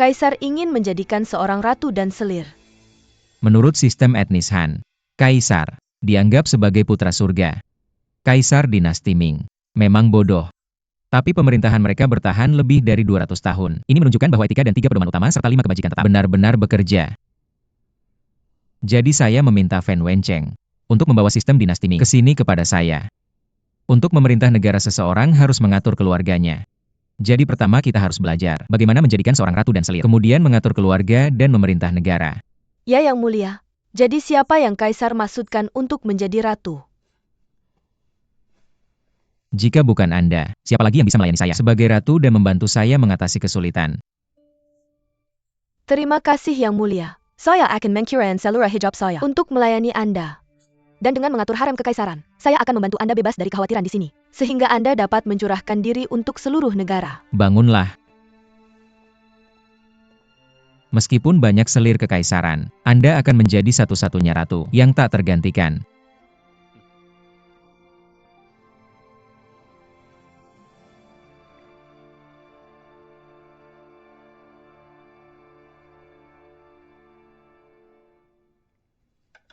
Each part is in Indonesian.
Kaisar ingin menjadikan seorang ratu dan selir. Menurut sistem etnis Han, Kaisar dianggap sebagai putra surga. Kaisar dinasti Ming memang bodoh. Tapi pemerintahan mereka bertahan lebih dari 200 tahun. Ini menunjukkan bahwa etika dan 3 pedoman utama serta 5 kebajikan tetap benar-benar bekerja. Jadi saya meminta Fen Wencheng untuk membawa sistem dinasti Ming ke sini kepada saya. Untuk memerintah negara seseorang harus mengatur keluarganya. Jadi pertama kita harus belajar bagaimana menjadikan seorang ratu dan selir. Kemudian mengatur keluarga dan memerintah negara. Ya Yang Mulia, jadi siapa yang Kaisar maksudkan untuk menjadi ratu? Jika bukan Anda, siapa lagi yang bisa melayani saya sebagai ratu dan membantu saya mengatasi kesulitan? Terima kasih Yang Mulia. Saya akan mengkirakan seluruh hijab saya untuk melayani Anda. Dan dengan mengatur harem kekaisaran, saya akan membantu Anda bebas dari kekhawatiran di sini, sehingga Anda dapat mencurahkan diri untuk seluruh negara. Bangunlah. Meskipun banyak selir kekaisaran, Anda akan menjadi satu-satunya ratu yang tak tergantikan.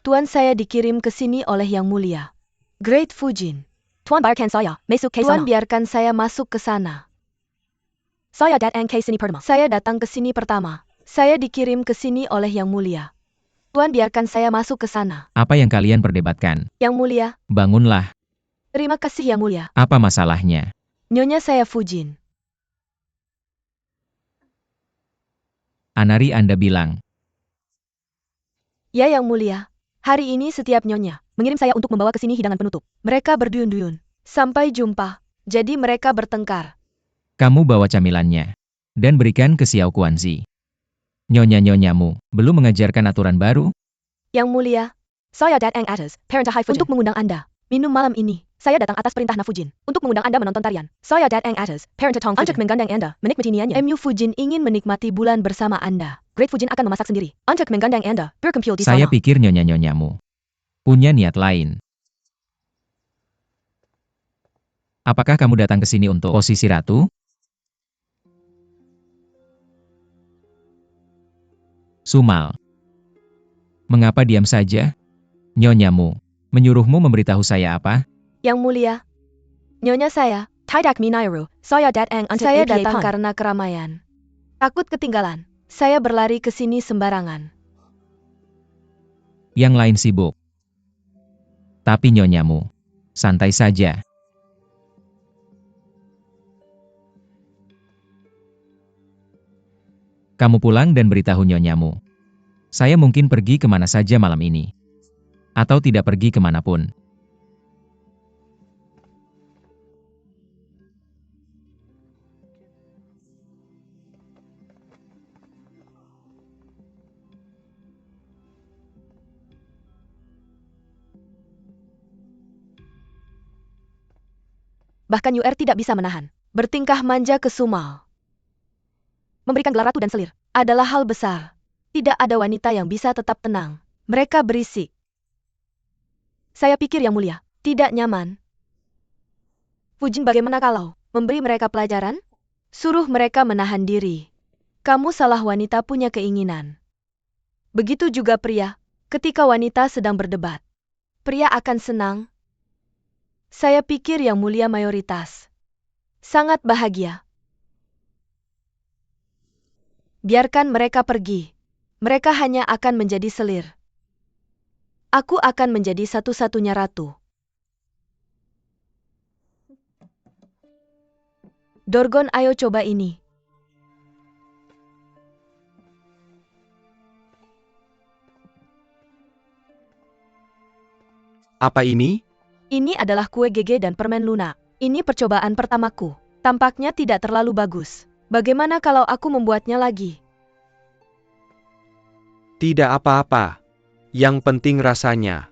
Tuan saya dikirim ke sini oleh Yang Mulia. Great Fujin. Tuan biarkan saya masuk ke sana. Tuan biarkan saya masuk ke sana. Saya datang ke sini pertama. Saya datang ke sini pertama. Saya dikirim ke sini oleh Yang Mulia. Tuan biarkan saya masuk ke sana. Apa yang kalian perdebatkan? Yang Mulia. Bangunlah. Terima kasih Yang Mulia. Apa masalahnya? Nyonya saya Fujin. Anari Anda bilang. Ya Yang Mulia. Hari ini setiap nyonya mengirim saya untuk membawa ke sini hidangan penutup. Mereka berduyun-duyun. Sampai jumpa. Jadi mereka bertengkar. Kamu bawa camilannya. Dan berikan ke Xiao Kuanzi. Nyonya-nyonyamu belum mengajarkan aturan baru? Yang Mulia. Saya datang atas perintah Hai Fujin untuk mengundang Anda minum malam ini. Saya datang atas perintah Na Fujin untuk mengundang Anda menonton tarian. Saya datang atas perintah Tong Fujin untuk menggandeng Anda menikmati niannya. MU Fujin ingin menikmati bulan bersama Anda. Great Fujin akan memasak sendiri untuk menggandeng Anda berkumpul di sana. Saya pikir nyonya-nyonyamu punya niat lain. Apakah kamu datang ke sini untuk posisi ratu? Sumal. Mengapa diam saja? Nyonyamu menyuruhmu memberitahu saya apa? Yang Mulia. Nyonya saya, tidak minairu. Saya datang karena keramaian. Takut ketinggalan. Saya berlari ke sini sembarangan. Yang lain sibuk. Tapi nyonyamu santai saja. Kamu pulang dan beritahu nyonyamu. Saya mungkin pergi kemana saja malam ini. Atau tidak pergi kemanapun. Bahkan UR tidak bisa menahan. Bertingkah manja ke Sumal. Memberikan gelar ratu dan selir adalah hal besar. Tidak ada wanita yang bisa tetap tenang. Mereka berisik. Saya pikir Yang Mulia tidak nyaman. Fujin, bagaimana kalau memberi mereka pelajaran? Suruh mereka menahan diri. Kamu salah, wanita punya keinginan. Begitu juga pria. Ketika wanita sedang berdebat, pria akan senang. Saya pikir Yang Mulia mayoritas sangat bahagia. Biarkan mereka pergi. Mereka hanya akan menjadi selir. Aku akan menjadi satu-satunya ratu. Dorgon, ayo coba ini. Apa ini? Ini adalah kue GG dan permen Luna. Ini percobaan pertamaku. Tampaknya tidak terlalu bagus. Bagaimana kalau aku membuatnya lagi? Tidak apa-apa. Yang penting rasanya.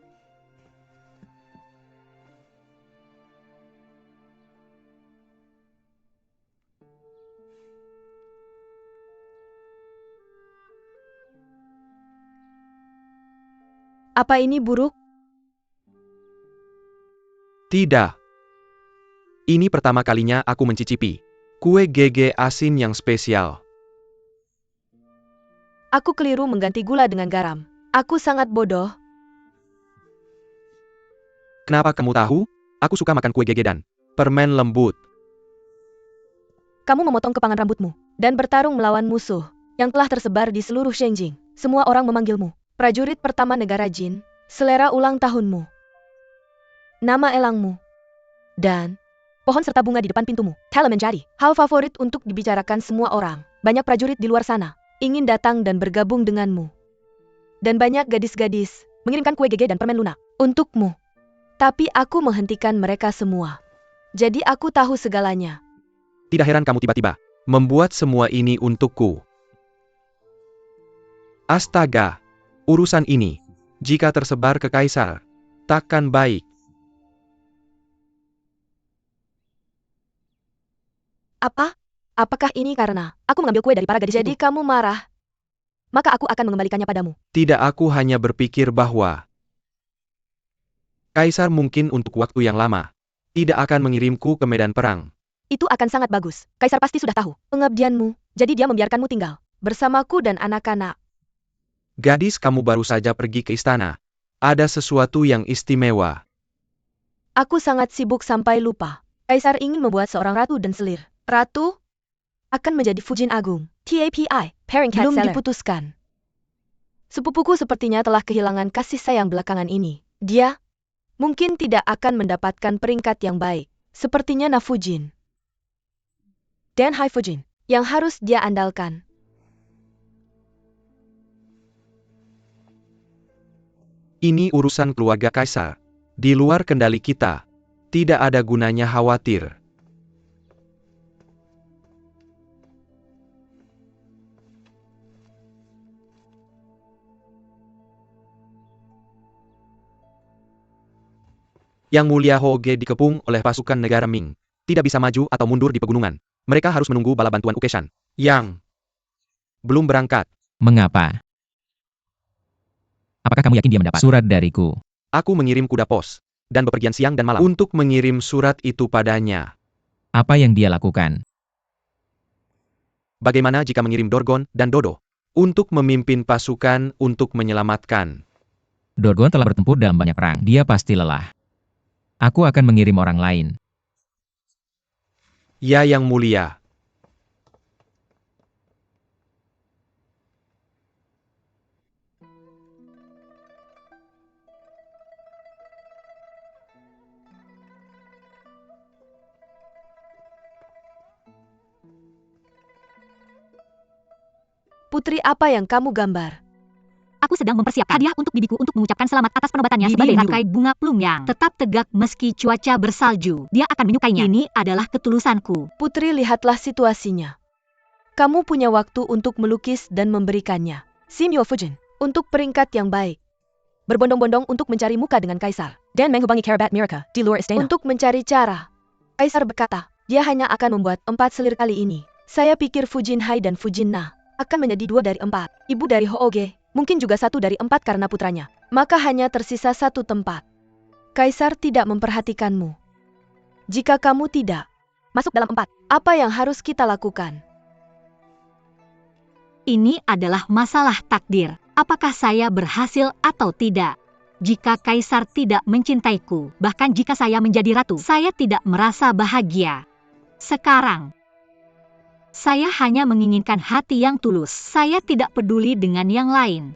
Apa ini buruk? Tidak. Ini pertama kalinya aku mencicipi kue GG asin yang spesial. Aku keliru mengganti gula dengan garam. Aku sangat bodoh. Kenapa kamu tahu? Aku suka makan kue gegedan. Permen lembut. Kamu memotong kepangan rambutmu dan bertarung melawan musuh yang telah tersebar di seluruh Shenjing. Semua orang memanggilmu prajurit pertama negara Jin, selera ulang tahunmu, nama elangmu, dan pohon serta bunga di depan pintumu telah menjadi hal favorit untuk dibicarakan semua orang. Banyak prajurit di luar sana ingin datang dan bergabung denganmu. Dan banyak gadis-gadis mengirimkan kue gege dan permen lunak untukmu. Tapi aku menghentikan mereka semua. Jadi aku tahu segalanya. Tidak heran kamu tiba-tiba membuat semua ini untukku. Astaga, urusan ini, jika tersebar ke Kaisar, takkan baik. Apa? Apakah ini karena aku mengambil kue dari para gadis itu? Jadi kamu marah? Maka aku akan mengembalikannya padamu. Tidak, aku hanya berpikir bahwa Kaisar mungkin untuk waktu yang lama tidak akan mengirimku ke medan perang. Itu akan sangat bagus. Kaisar pasti sudah tahu pengabdianmu, jadi dia membiarkanmu tinggal bersamaku dan anak-anak. Gadis, kamu baru saja pergi ke istana. Ada sesuatu yang istimewa. Aku sangat sibuk sampai lupa. Kaisar ingin membuat seorang ratu dan selir. Ratu akan menjadi Fujin Agung. TAPI, Pairing Cat belum diputuskan. Sepupuku sepertinya telah kehilangan kasih sayang belakangan ini. Dia mungkin tidak akan mendapatkan peringkat yang baik. Sepertinya Na Fujin dan Hai Fujin yang harus dia andalkan. Ini urusan keluarga Kaisar. Di luar kendali kita. Tidak ada gunanya khawatir. Yang Mulia Houge dikepung oleh pasukan negara Ming. Tidak bisa maju atau mundur di pegunungan. Mereka harus menunggu bala bantuan Ukeshan. Yang belum berangkat. Mengapa? Apakah kamu yakin dia mendapat surat dariku? Aku mengirim kuda pos. Dan bepergian siang dan malam untuk mengirim surat itu padanya. Apa yang dia lakukan? Bagaimana jika mengirim Dorgon dan Dodo? Untuk memimpin pasukan untuk menyelamatkan. Dorgon telah bertempur dalam banyak perang. Dia pasti lelah. Aku akan mengirim orang lain. Ya, Yang Mulia. Putri, apa yang kamu gambar? Aku sedang mempersiapkan hadiah untuk bibiku untuk mengucapkan selamat atas penobatannya sebagai ratu. Bunga plum yang tetap tegak meski cuaca bersalju. Dia akan menyukainya. Ini adalah ketulusanku. Putri, lihatlah situasinya. Kamu punya waktu untuk melukis dan memberikannya. Sim Yo Fujin, untuk peringkat yang baik. Berbondong-bondong untuk mencari muka dengan Kaisar. Dan menghubangi Karabat Miraka di luar istana. Untuk mencari cara. Kaisar berkata, dia hanya akan membuat 4 selir kali ini. Saya pikir Fujin Hai dan Fujin Na akan menjadi 2 dari 4. Ibu dari Houge, mungkin juga 1 dari 4 karena putranya. Maka hanya tersisa 1 tempat. Kaisar tidak memperhatikanmu. Jika kamu tidak masuk dalam 4, apa yang harus kita lakukan? Ini adalah masalah takdir. Apakah saya berhasil atau tidak? Jika Kaisar tidak mencintaiku, bahkan jika saya menjadi ratu, saya tidak merasa bahagia. Sekarang, saya hanya menginginkan hati yang tulus. Saya tidak peduli dengan yang lain.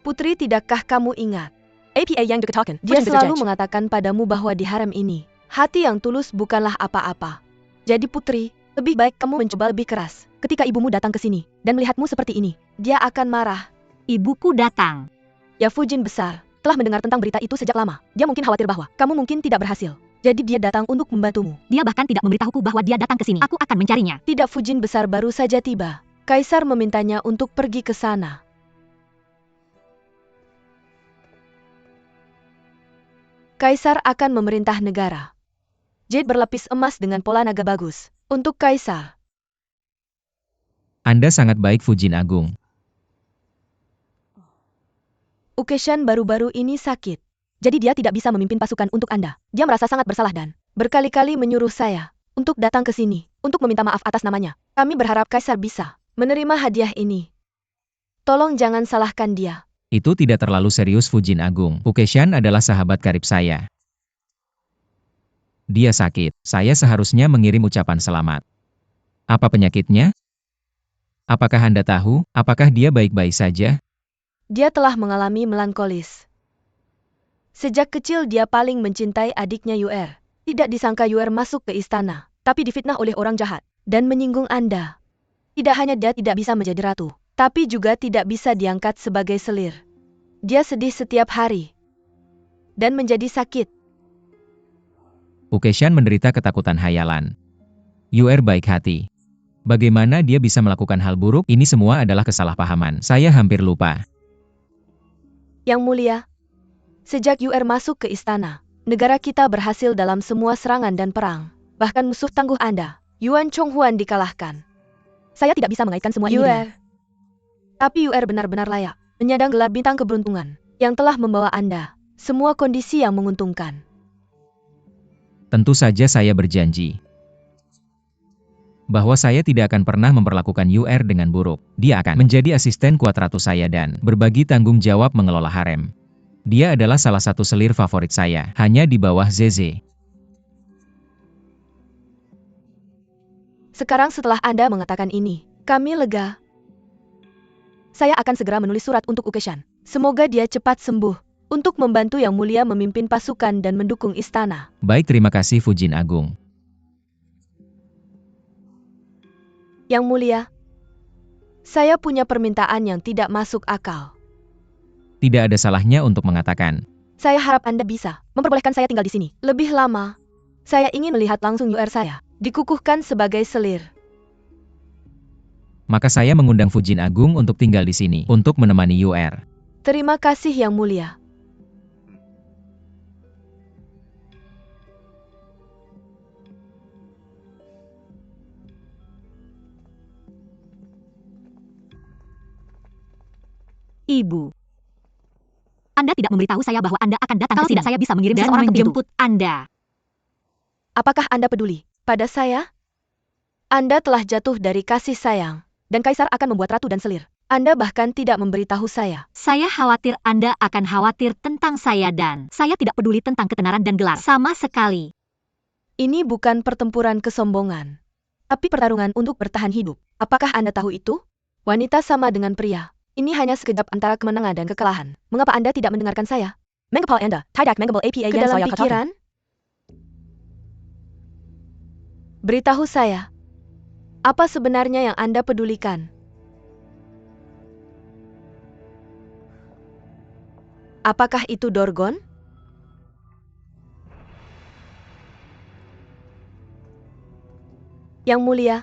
Putri, tidakkah kamu ingat? APA yang dikatakan, dia selalu mengatakan padamu bahwa di harem ini, hati yang tulus bukanlah apa-apa. Jadi Putri, lebih baik kamu mencoba lebih keras. Ketika ibumu datang ke sini dan melihatmu seperti ini, dia akan marah. Ibuku datang. Ya, Fujin besar telah mendengar tentang berita itu sejak lama. Dia mungkin khawatir bahwa kamu mungkin tidak berhasil. Jadi dia datang untuk membantumu. Dia bahkan tidak memberitahuku bahwa dia datang ke sini. Aku akan mencarinya. Tidak, Fujin besar baru saja tiba. Kaisar memintanya untuk pergi ke sana. Kaisar akan memerintah negara. Jade berlapis emas dengan pola naga bagus. Untuk Kaisar. Anda sangat baik, Fujin Agung. Ukeshan baru-baru ini sakit. Jadi dia tidak bisa memimpin pasukan untuk Anda. Dia merasa sangat bersalah dan berkali-kali menyuruh saya untuk datang ke sini, untuk meminta maaf atas namanya. Kami berharap Kaisar bisa menerima hadiah ini. Tolong jangan salahkan dia. Itu tidak terlalu serius Fujin Agung. Ukeshan adalah sahabat karib saya. Dia sakit. Saya seharusnya mengirim ucapan selamat. Apa penyakitnya? Apakah Anda tahu? Apakah dia baik-baik saja? Dia telah mengalami melankolis. Sejak kecil dia paling mencintai adiknya Yuer. Tidak disangka Yuer masuk ke istana, tapi difitnah oleh orang jahat dan menyinggung Anda. Tidak hanya dia tidak bisa menjadi ratu, tapi juga tidak bisa diangkat sebagai selir. Dia sedih setiap hari dan menjadi sakit. Ukeshan menderita ketakutan hayalan. Yuer baik hati. Bagaimana dia bisa melakukan hal buruk? Ini semua adalah kesalahpahaman. Saya hampir lupa. Yang mulia, sejak Yuer masuk ke istana, negara kita berhasil dalam semua serangan dan perang. Bahkan musuh tangguh Anda, Yuan Chonghuan, dikalahkan. Saya tidak bisa mengaitkan semua ini dengan. Tapi Yuer benar-benar layak menyandang gelar bintang keberuntungan yang telah membawa Anda semua kondisi yang menguntungkan. Tentu saja saya berjanji bahwa saya tidak akan pernah memperlakukan Yuer dengan buruk. Dia akan menjadi asisten kuat ratu saya dan berbagi tanggung jawab mengelola harem. Dia adalah salah satu selir favorit saya, hanya di bawah Zeze. Sekarang setelah Anda mengatakan ini, kami lega. Saya akan segera menulis surat untuk Ukeshan. Semoga dia cepat sembuh, untuk membantu Yang Mulia memimpin pasukan dan mendukung istana. Baik, terima kasih Fujin Agung. Yang Mulia, saya punya permintaan yang tidak masuk akal. Tidak ada salahnya untuk mengatakan. Saya harap Anda bisa memperbolehkan saya tinggal di sini lebih lama. Saya ingin melihat langsung Yuer saya dikukuhkan sebagai selir. Maka saya mengundang Fujin Agung untuk tinggal di sini, untuk menemani Yuer. Terima kasih Yang Mulia. Ibu, Anda tidak memberitahu saya bahwa Anda akan datang ke sini. Tidak, saya bisa mengirim seseorang untuk menjemput Anda. Apakah Anda peduli pada saya? Anda telah jatuh dari kasih sayang, dan Kaisar akan membuat ratu dan selir. Anda bahkan tidak memberitahu saya. Saya khawatir Anda akan khawatir tentang saya dan saya tidak peduli tentang ketenaran dan gelar sama sekali. Ini bukan pertempuran kesombongan, tapi pertarungan untuk bertahan hidup. Apakah Anda tahu itu? Wanita sama dengan pria. Ini hanya sekejap antara kemenangan dan kekalahan. Mengapa Anda tidak mendengarkan saya? Mengepal Anda, tidak mengepal APA ke dalam pikiran? Beritahu saya, apa sebenarnya yang Anda pedulikan? Apakah itu Dorgon? Yang Mulia,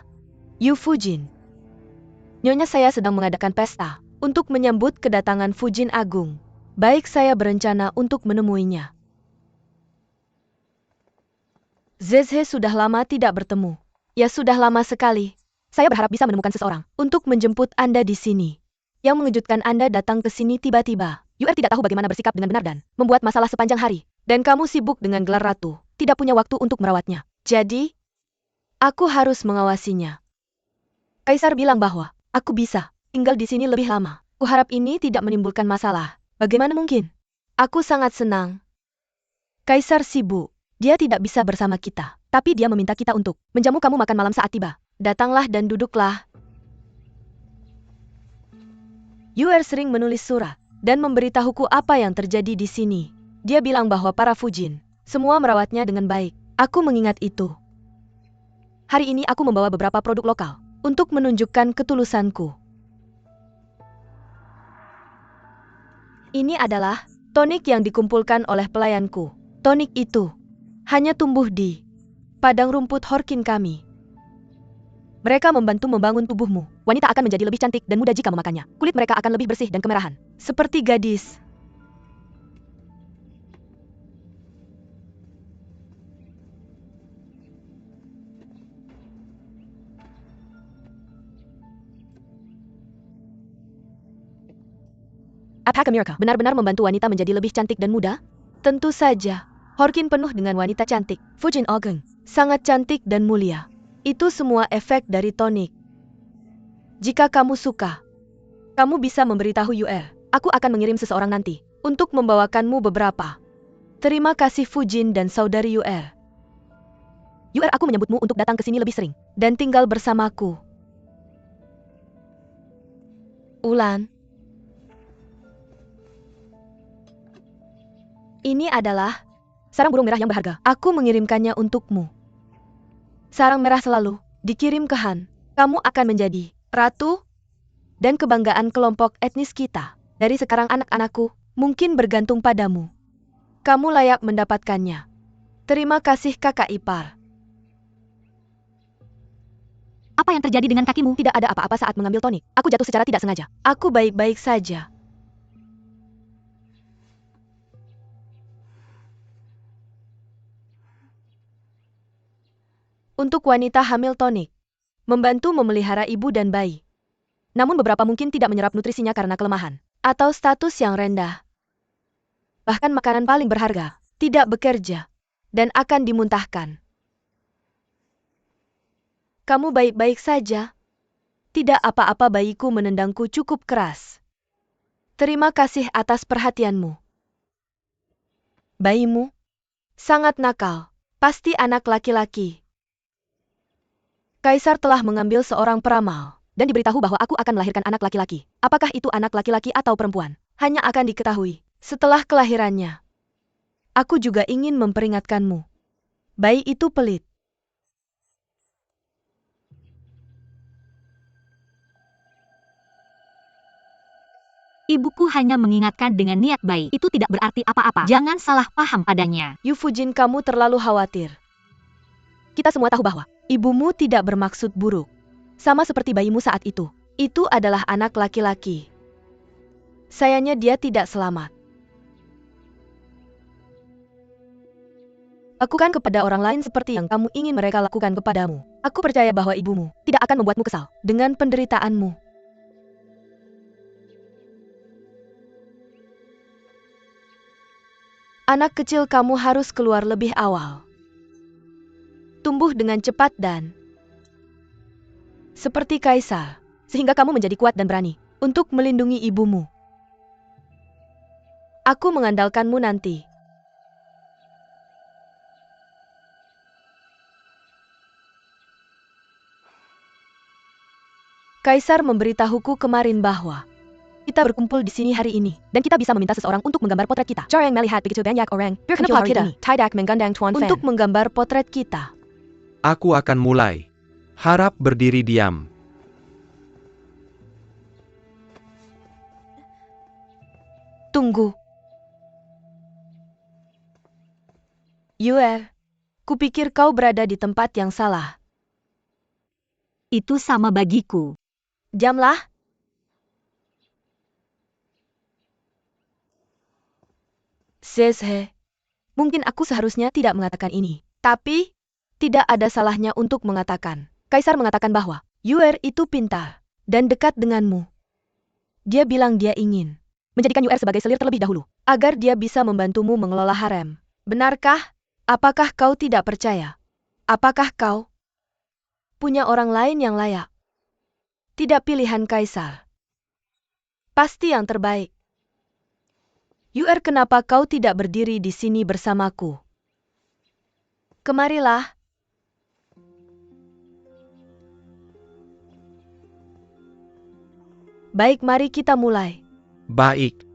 Yu Fujin. Nyonya, saya sedang mengadakan pesta untuk menyambut kedatangan Fujin Agung. Baik, saya berencana untuk menemuinya. Zeze sudah lama tidak bertemu. Ya, sudah lama sekali. Saya berharap bisa menemukan seseorang untuk menjemput Anda di sini. Yang mengejutkan, Anda datang ke sini tiba-tiba. Yuer tidak tahu bagaimana bersikap dengan benar dan membuat masalah sepanjang hari. Dan kamu sibuk dengan gelar ratu, tidak punya waktu untuk merawatnya. Jadi, aku harus mengawasinya. Kaisar bilang bahwa aku bisa tinggal di sini lebih lama. Kuharap ini tidak menimbulkan masalah. Bagaimana mungkin? Aku sangat senang. Kaisar sibuk. Dia tidak bisa bersama kita. Tapi dia meminta kita untuk menjamu kamu makan malam saat tiba. Datanglah dan duduklah. Yuer sering menulis surat dan memberitahuku apa yang terjadi di sini. Dia bilang bahwa para Fujin semua merawatnya dengan baik. Aku mengingat itu. Hari ini aku membawa beberapa produk lokal untuk menunjukkan ketulusanku. Ini adalah tonik yang dikumpulkan oleh pelayanku. Tonik itu hanya tumbuh di padang rumput Horkin kami. Mereka membantu membangun tubuhmu. Wanita akan menjadi lebih cantik dan muda jika memakannya. Kulit mereka akan lebih bersih dan kemerahan. Seperti gadis. Apakah Miracle benar-benar membantu wanita menjadi lebih cantik dan muda? Tentu saja. Horkin penuh dengan wanita cantik. Fujin Agung sangat cantik dan mulia. Itu semua efek dari tonik. Jika kamu suka, kamu bisa memberitahu Yuer. Aku akan mengirim seseorang nanti untuk membawakanmu beberapa. Terima kasih Fujin dan saudari Yuer. Yuer, aku menyebutmu untuk datang ke sini lebih sering dan tinggal bersamaku. Ulan. Ini adalah sarang burung merah yang berharga. Aku mengirimkannya untukmu. Sarang merah selalu dikirim ke Han. Kamu akan menjadi ratu dan kebanggaan kelompok etnis kita. Dari sekarang anak-anakku mungkin bergantung padamu. Kamu layak mendapatkannya. Terima kasih kakak ipar. Apa yang terjadi dengan kakimu? Tidak ada apa-apa saat mengambil tonik. Aku jatuh secara tidak sengaja. Aku baik-baik saja. Untuk wanita hamil tonik, membantu memelihara ibu dan bayi. Namun beberapa mungkin tidak menyerap nutrisinya karena kelemahan atau status yang rendah. Bahkan makanan paling berharga tidak bekerja dan akan dimuntahkan. Kamu baik-baik saja? Tidak apa-apa, bayiku menendangku cukup keras. Terima kasih atas perhatianmu. Bayimu sangat nakal, pasti anak laki-laki. Kaisar telah mengambil seorang peramal dan diberitahu bahwa aku akan melahirkan anak laki-laki. Apakah itu anak laki-laki atau perempuan? Hanya akan diketahui setelah kelahirannya. Aku juga ingin memperingatkanmu. Bayi itu pelit. Ibuku hanya mengingatkan dengan niat baik. Itu tidak berarti apa-apa. Jangan salah paham padanya. Yu Fujin, kamu terlalu khawatir. Kita semua tahu bahwa ibumu tidak bermaksud buruk. Sama seperti bayimu saat itu. Itu adalah anak laki-laki. Sayangnya dia tidak selamat. Lakukan kepada orang lain seperti yang kamu ingin mereka lakukan kepadamu. Aku percaya bahwa ibumu tidak akan membuatmu kesal dengan penderitaanmu. Anak kecil, kamu harus keluar lebih awal. Tumbuh dengan cepat dan seperti kaisar, sehingga kamu menjadi kuat dan berani untuk melindungi ibumu. Aku mengandalkanmu nanti. Kaisar memberitahuku kemarin bahwa kita berkumpul di sini hari ini, dan kita bisa meminta seseorang untuk menggambar potret kita. Cara yang melihat begitu banyak orang, kenapa kita tidak mengundang Tuan Fan untuk menggambar potret kita? Aku akan mulai. Harap berdiri diam. Tunggu. Yuer, kupikir kau berada di tempat yang salah. Itu sama bagiku. Diamlah. Zezhe, mungkin aku seharusnya tidak mengatakan ini, tapi tidak ada salahnya untuk mengatakan. Kaisar mengatakan bahwa Yuer itu pintar dan dekat denganmu. Dia bilang dia ingin menjadikan Yuer sebagai selir terlebih dahulu, agar dia bisa membantumu mengelola harem. Benarkah? Apakah kau tidak percaya? Apakah kau punya orang lain yang layak? Tidak pilihan Kaisar. Pasti yang terbaik. Yuer, kenapa kau tidak berdiri di sini bersamaku? Kemarilah. Baik, mari kita mulai. Baik.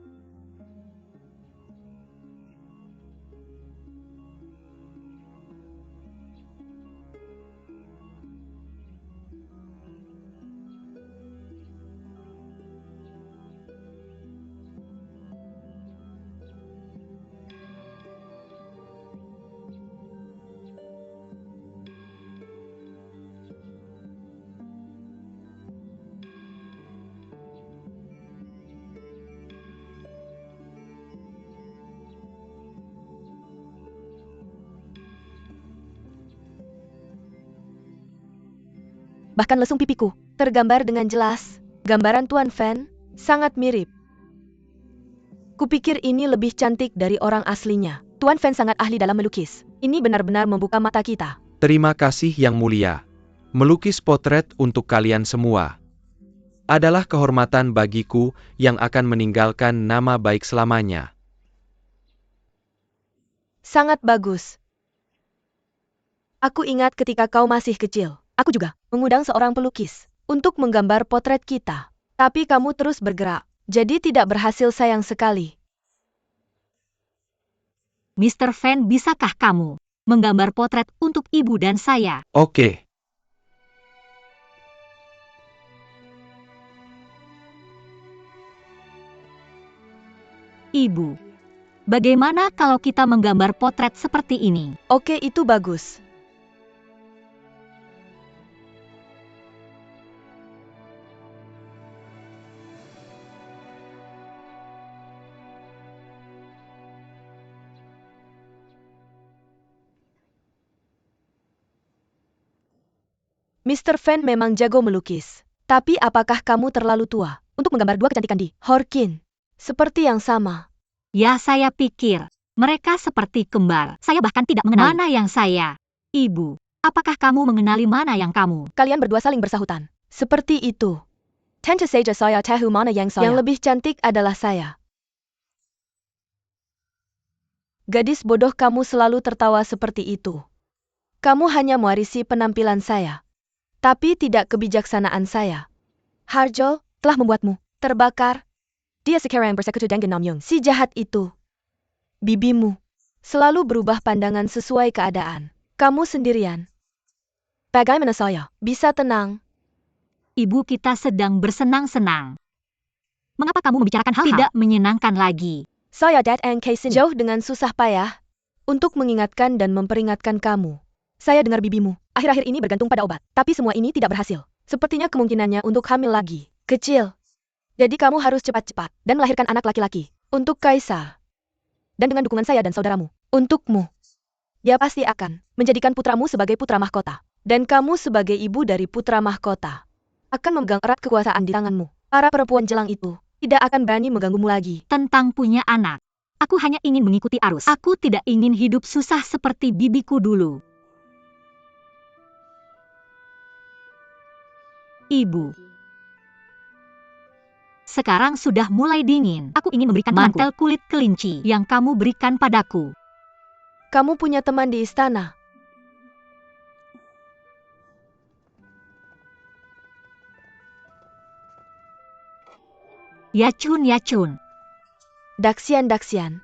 Bahkan lesung pipiku tergambar dengan jelas. Gambaran Tuan Fan sangat mirip. Kupikir ini lebih cantik dari orang aslinya. Tuan Fan sangat ahli dalam melukis. Ini benar-benar membuka mata kita. Terima kasih Yang Mulia. Melukis potret untuk kalian semua. adalah kehormatan bagiku yang akan meninggalkan nama baik selamanya. Sangat bagus. Aku ingat ketika kau masih kecil, aku juga mengundang seorang pelukis untuk menggambar potret kita. Tapi kamu terus bergerak, jadi tidak berhasil sayang sekali. Mr. Fan, bisakah kamu menggambar potret untuk ibu dan saya? Oke. Ibu, bagaimana kalau kita menggambar potret seperti ini? Oke, itu bagus. Mr. Fan memang jago melukis. Tapi apakah kamu terlalu tua untuk menggambar dua kecantikan di Horkin? Seperti yang sama. Ya, saya pikir mereka seperti kembar. Saya bahkan tidak mengenali mana yang saya. Ibu, apakah kamu mengenali mana yang kamu? Kalian berdua saling bersahutan. Seperti itu. Tentu saja saya tahu mana yang saya. Yang lebih cantik adalah saya. Gadis bodoh, kamu selalu tertawa seperti itu. Kamu hanya mewarisi penampilan saya. Tapi tidak kebijaksanaan saya. Harjo telah membuatmu terbakar. Dia sekarang bersekutu dengan Namyoon. Si jahat itu. Bibimu selalu berubah pandangan sesuai keadaan. Kamu sendirian. Bagaimana saya bisa tenang? Ibu, kita sedang bersenang-senang. Mengapa kamu membicarakan hal tidak menyenangkan lagi? Saya datang ke sini jauh dengan susah payah untuk mengingatkan dan memperingatkan kamu. Saya dengar bibimu akhir-akhir ini bergantung pada obat. Tapi semua ini tidak berhasil. Sepertinya kemungkinannya untuk hamil lagi kecil. Jadi kamu harus cepat-cepat dan melahirkan anak laki-laki untuk Kaisar. Dan dengan dukungan saya dan saudaramu, untukmu. Dia pasti akan menjadikan putramu sebagai putra mahkota. Dan kamu sebagai ibu dari putra mahkota akan memegang erat kekuasaan di tanganmu. Para perempuan jelang itu tidak akan berani mengganggumu lagi. Tentang punya anak. Aku hanya ingin mengikuti arus. Aku tidak ingin hidup susah seperti bibiku dulu. Ibu. Sekarang sudah mulai dingin. Aku ingin memberikan mantel kulit kelinci yang kamu berikan padaku. Kamu punya teman di istana. Yachun, Yachun. Daxian, Daxian.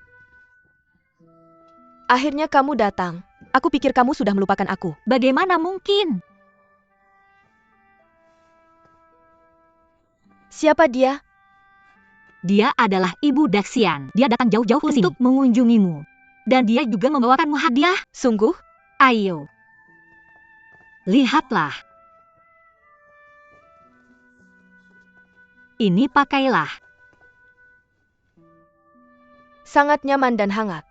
Akhirnya kamu datang. Aku pikir kamu sudah melupakan aku. Bagaimana mungkin? Siapa dia? Dia adalah Ibu Daxian. Dia datang jauh-jauh ke sini untuk mengunjungimu. Dan dia juga membawakanmu hadiah. Sungguh? Ayo. Lihatlah. Ini pakailah. Sangat nyaman dan hangat.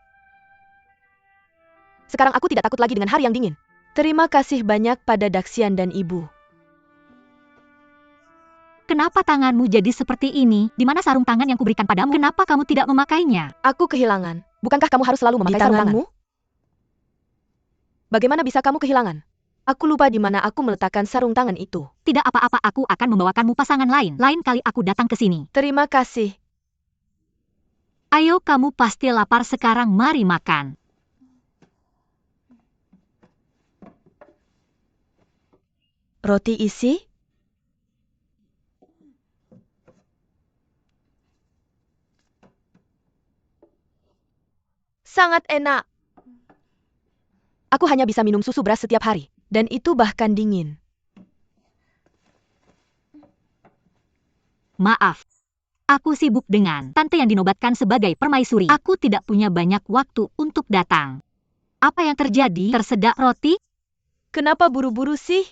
Sekarang aku tidak takut lagi dengan hari yang dingin. Terima kasih banyak pada Daxian dan ibu. Kenapa tanganmu jadi seperti ini? Di mana sarung tangan yang kuberikan padamu? Kenapa kamu tidak memakainya? Aku kehilangan. Bukankah kamu harus selalu memakai sarung tanganmu? Bagaimana bisa kamu kehilangan? Aku lupa di mana aku meletakkan sarung tangan itu. Tidak apa-apa, aku akan membawakanmu pasangan lain. Lain kali aku datang ke sini. Terima kasih. Ayo, kamu pasti lapar sekarang, mari makan. Roti isi? Sangat enak. Aku hanya bisa minum susu beras setiap hari, dan itu bahkan dingin. Maaf. Aku sibuk dengan tante yang dinobatkan sebagai permaisuri. Aku tidak punya banyak waktu untuk datang. Apa yang terjadi? Tersedak roti? Kenapa buru-buru sih?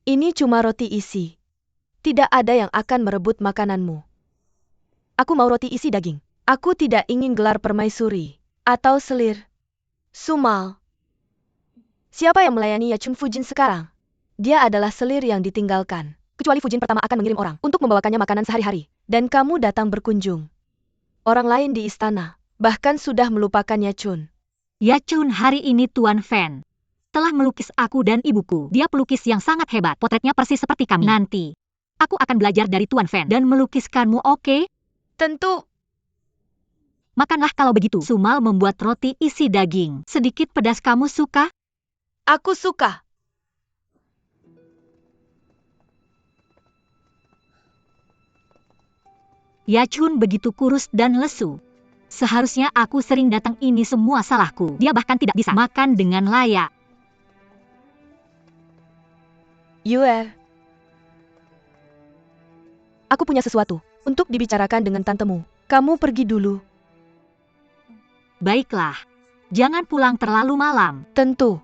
Ini cuma roti isi. Tidak ada yang akan merebut makananmu. Aku mau roti isi daging. Aku tidak ingin gelar permaisuri. Atau selir. Sumal. Siapa yang melayani Yachun Fujin sekarang? Dia adalah selir yang ditinggalkan. Kecuali Fujin pertama akan mengirim orang untuk membawakannya makanan sehari-hari. Dan kamu datang berkunjung. Orang lain di istana bahkan sudah melupakan Yachun. Yachun hari ini Tuan Fan telah melukis aku dan ibuku. Dia pelukis yang sangat hebat. Potretnya persis seperti kami. Nanti Aku akan belajar dari Tuan Fan dan melukiskanmu, oke? Tentu. Makanlah kalau begitu. Sumal membuat roti isi daging. Sedikit pedas, kamu suka? Aku suka. Yachun begitu kurus dan lesu. Seharusnya aku sering datang, ini semua salahku. Dia bahkan tidak bisa makan dengan layak. Yuer. Aku punya sesuatu untuk dibicarakan dengan tantemu. Kamu pergi dulu. Baiklah. Jangan pulang terlalu malam. Tentu.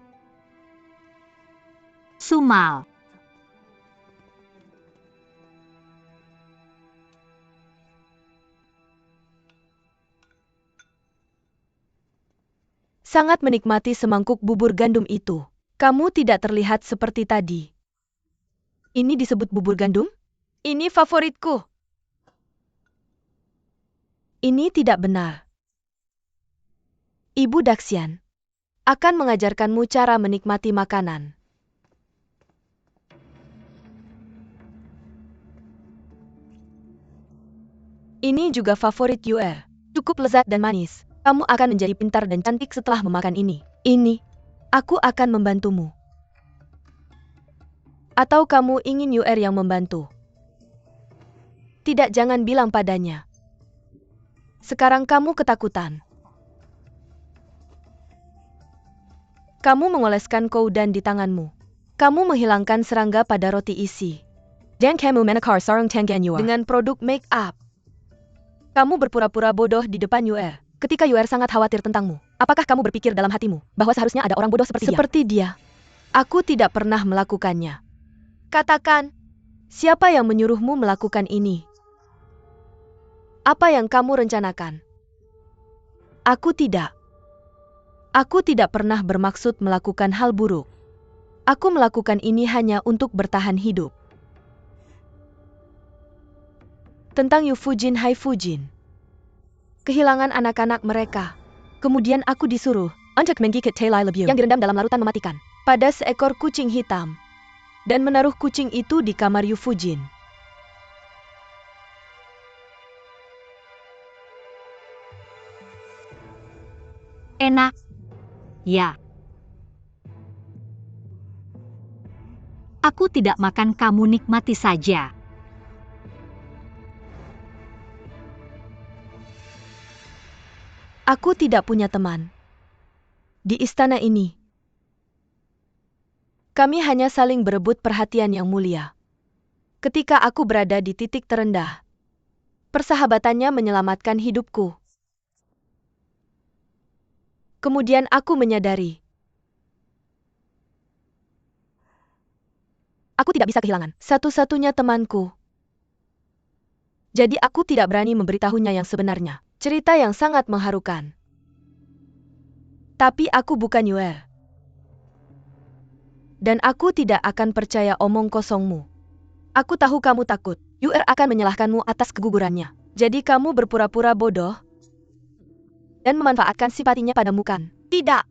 Sumal. Sangat menikmati semangkuk bubur gandum itu. Kamu tidak terlihat seperti tadi. Ini disebut bubur gandum? Ini favoritku. Ini tidak benar. Ibu Daxian akan mengajarkanmu cara menikmati makanan. Ini juga favorit Yuer. Cukup lezat dan manis. Kamu akan menjadi pintar dan cantik setelah memakan ini. Ini. Aku akan membantumu. Atau kamu ingin Yuer yang membantu? Tidak, jangan bilang padanya. Sekarang kamu ketakutan. Kamu mengoleskan koudan di tanganmu. Kamu menghilangkan serangga pada roti isi. Dan kamu menakar sarung tangan Yuer dengan produk make up. Kamu berpura-pura bodoh di depan Yuer. Ketika Yuer sangat khawatir tentangmu, apakah kamu berpikir dalam hatimu bahwa seharusnya ada orang bodoh seperti dia? Seperti dia. Aku tidak pernah melakukannya. Katakan, siapa yang menyuruhmu melakukan ini? Apa yang kamu rencanakan? Aku tidak. Aku tidak pernah bermaksud melakukan hal buruk. Aku melakukan ini hanya untuk bertahan hidup. Tentang Yu Fujin, Hai Fujin. Kehilangan anak-anak mereka. Kemudian aku disuruh untuk menggigit Tailai Lebiu yang direndam dalam larutan mematikan pada seekor kucing hitam. Dan menaruh kucing itu di kamar Yu Fujin. Enak. Ya. Aku tidak makan, kamu nikmati saja. Aku tidak punya teman. Di istana ini. Kami hanya saling berebut perhatian yang mulia. Ketika aku berada di titik terendah, persahabatannya menyelamatkan hidupku. Kemudian aku menyadari. Aku tidak bisa kehilangan satu-satunya temanku. Jadi aku tidak berani memberitahunya yang sebenarnya. Cerita yang sangat mengharukan. Tapi aku bukan Yuer. Dan aku tidak akan percaya omong kosongmu. Aku tahu kamu takut. Yuer akan menyalahkanmu atas kegugurannya. Jadi kamu berpura-pura bodoh dan memanfaatkan simpatinya padamu, kan? Tidak.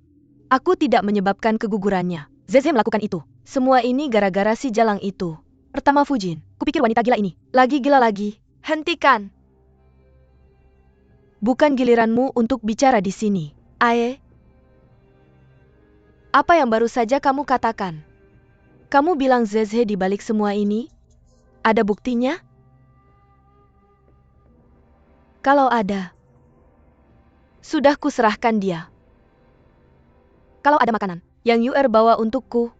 Aku tidak menyebabkan kegugurannya. Zeze melakukan itu. Semua ini gara-gara si jalang itu. Pertama Fujin, kupikir wanita gila ini lagi gila lagi. Hentikan. Bukan giliranmu untuk bicara di sini. Aye. Apa yang baru saja kamu katakan? Kamu bilang Zeze di balik semua ini? Ada buktinya? Kalau ada, sudah kuserahkan dia. Kalau ada makanan yang Yuer bawa untukku,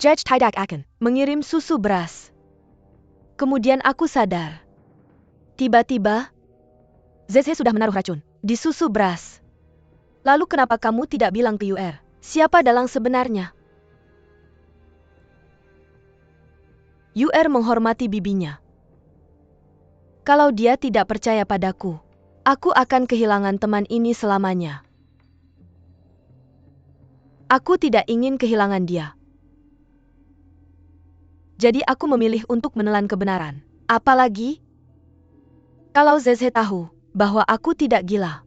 Judge tidak akan mengirim susu beras. Kemudian aku sadar. Tiba-tiba, Zeze sudah menaruh racun di susu beras. Lalu kenapa kamu tidak bilang ke Yuer siapa dalang sebenarnya? Yuer menghormati bibinya. Kalau dia tidak percaya padaku, aku akan kehilangan teman ini selamanya. Aku tidak ingin kehilangan dia. Jadi aku memilih untuk menelan kebenaran. Apalagi kalau Zeze tahu bahwa aku tidak gila.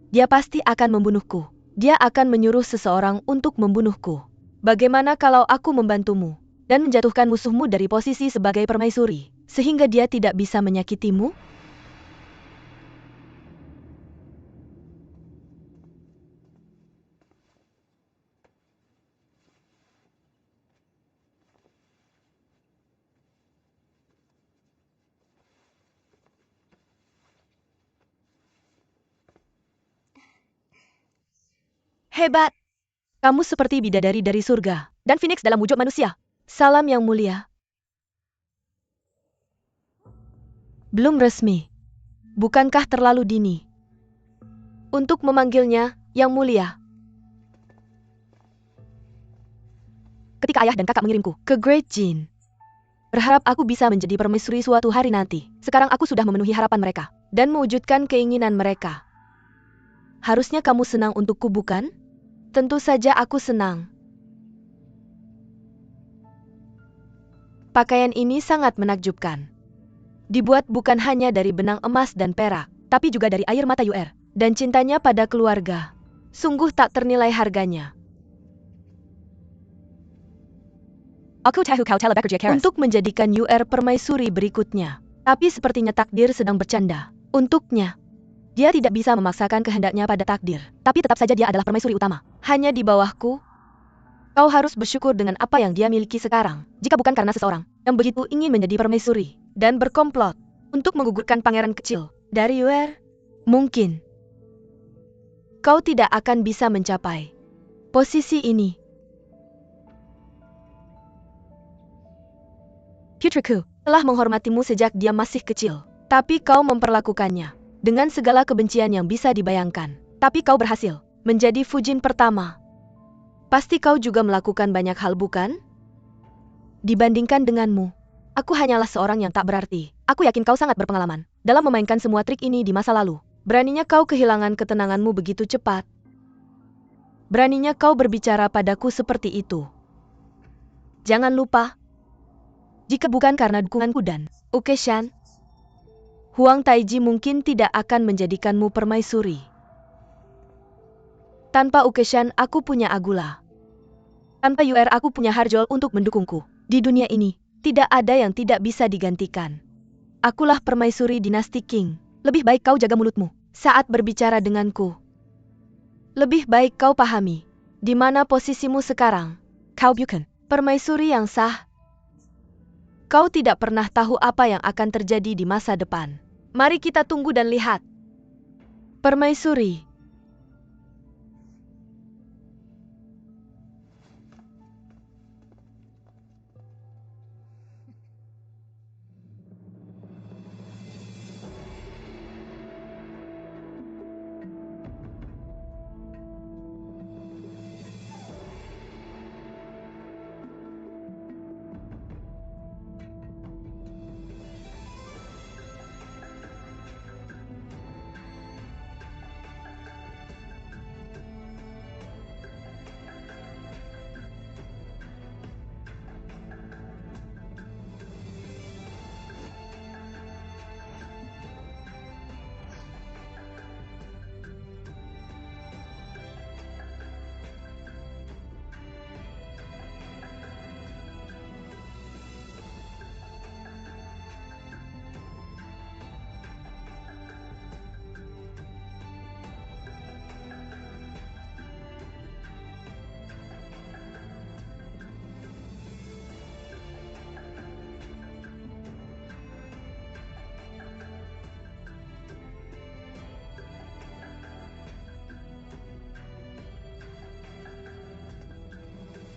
Dia pasti akan membunuhku. Dia akan menyuruh seseorang untuk membunuhku. Bagaimana kalau aku membantumu? dan menjatuhkan musuhmu dari posisi sebagai permaisuri, sehingga dia tidak bisa menyakitimu? Hebat! Kamu seperti bidadari dari surga, dan Phoenix dalam wujud manusia. Salam yang mulia. Belum resmi. Bukankah terlalu dini untuk memanggilnya yang mulia? Ketika ayah dan kakak mengirimku ke Great Jin, berharap aku bisa menjadi permaisuri suatu hari nanti. Sekarang aku sudah memenuhi harapan mereka, dan mewujudkan keinginan mereka. Harusnya kamu senang untukku, bukan? Tentu saja aku senang. Pakaian ini sangat menakjubkan. Dibuat bukan hanya dari benang emas dan perak, tapi juga dari air mata UR, dan cintanya pada keluarga. Sungguh tak ternilai harganya. Aku tahu kau telah bekerja keras untuk menjadikan UR permaisuri berikutnya. Tapi sepertinya takdir sedang bercanda untuknya. Dia tidak bisa memaksakan kehendaknya pada takdir, tapi tetap saja dia adalah permaisuri utama. Hanya di bawahku. Kau harus bersyukur dengan apa yang dia miliki sekarang, jika bukan karena seseorang yang begitu ingin menjadi permaisuri, dan berkomplot untuk menggugurkan pangeran kecil dari UR. Mungkin kau tidak akan bisa mencapai posisi ini. Putriku telah menghormatimu sejak dia masih kecil, tapi kau memperlakukannya dengan segala kebencian yang bisa dibayangkan. Tapi kau berhasil menjadi Fujin pertama. Pasti kau juga melakukan banyak hal, bukan? Dibandingkan denganmu, aku hanyalah seorang yang tak berarti. Aku yakin kau sangat berpengalaman dalam memainkan semua trik ini di masa lalu. Beraninya kau kehilangan ketenanganmu begitu cepat. Beraninya kau berbicara padaku seperti itu. Jangan lupa, jika bukan karena dukunganku dan Uke-chan, Huang Taiji mungkin tidak akan menjadikanmu permaisuri. Tanpa Uke-chan aku punya Agula. Tanpa UR aku punya Harjol untuk mendukungku. Di dunia ini, tidak ada yang tidak bisa digantikan. Akulah permaisuri dinasti Qing. Lebih baik kau jaga mulutmu saat berbicara denganku. Lebih baik kau pahami di mana posisimu sekarang. Kau bukan permaisuri yang sah. Kau tidak pernah tahu apa yang akan terjadi di masa depan. Mari kita tunggu dan lihat. Permaisuri.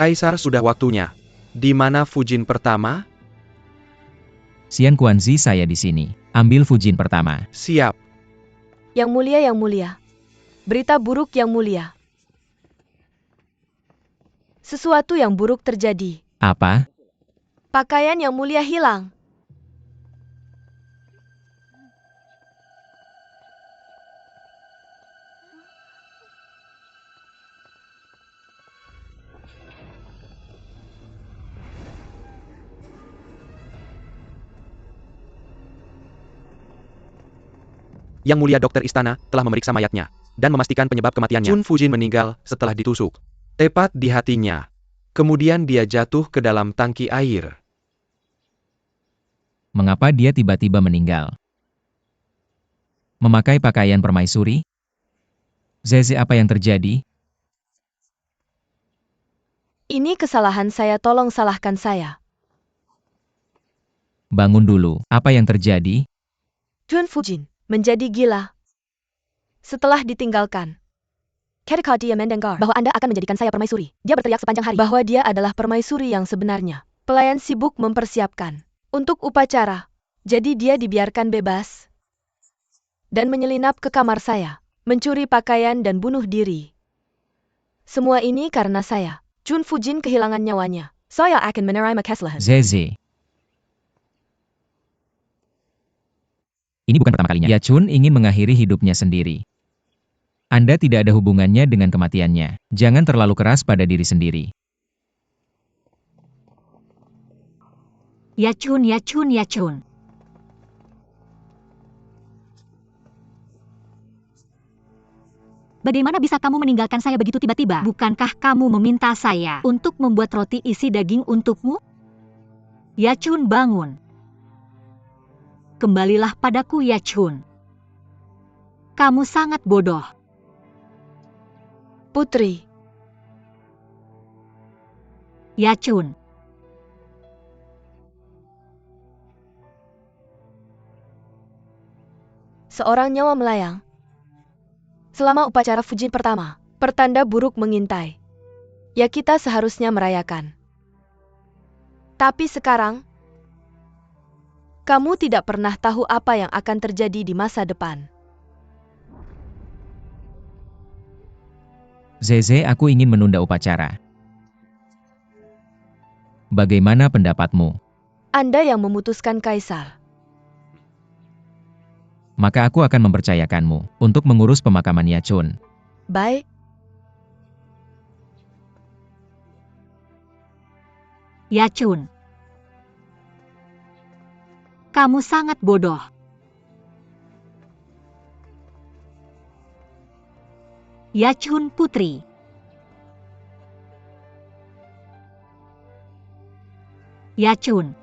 Kaisar, sudah waktunya. Di mana Fujin pertama? Xian Kuanzi, saya di sini. Ambil Fujin pertama. Siap. Yang mulia. Berita buruk yang mulia. Sesuatu yang buruk terjadi. Apa? Pakaian yang mulia hilang. Yang mulia dokter istana telah memeriksa mayatnya dan memastikan penyebab kematiannya. Chun Fujin meninggal setelah ditusuk tepat di hatinya. Kemudian dia jatuh ke dalam tangki air. Mengapa dia tiba-tiba meninggal? Memakai pakaian permaisuri? Zeze, apa yang terjadi? Ini kesalahan saya, tolong salahkan saya. Bangun dulu, apa yang terjadi? Jun Fujin menjadi gila. Setelah ditinggalkan. Ketika dia mendengar bahwa Anda akan menjadikan saya permaisuri, dia berteriak sepanjang hari bahwa dia adalah permaisuri yang sebenarnya. Pelayan sibuk mempersiapkan untuk upacara. Jadi dia dibiarkan bebas dan menyelinap ke kamar saya, mencuri pakaian dan bunuh diri. Semua ini karena saya. Jun Fujin kehilangan nyawanya. Saya akan menerima kesalahan. Zeze. Ini bukan pertama kalinya. Ya Chun ingin mengakhiri hidupnya sendiri. Anda tidak ada hubungannya dengan kematiannya. Jangan terlalu keras pada diri sendiri. Ya Chun, ya Chun, ya Chun. Bagaimana bisa kamu meninggalkan saya begitu tiba-tiba? Bukankah kamu meminta saya untuk membuat roti isi daging untukmu? Ya Chun, bangun. Kembalilah padaku, Ya Chun. Kamu sangat bodoh. Putri. Ya Chun. Seorang nyawa melayang. Selama upacara Fujin pertama, pertanda buruk mengintai. Ya kita seharusnya merayakan. Tapi sekarang, kamu tidak pernah tahu apa yang akan terjadi di masa depan. Zeze, aku ingin menunda upacara. Bagaimana pendapatmu? Anda yang memutuskan Kaisar. Maka aku akan mempercayakanmu untuk mengurus pemakaman Ya Chun. Baik. Ya Chun. Kamu sangat bodoh. Ya Chun, putri. Ya Chun.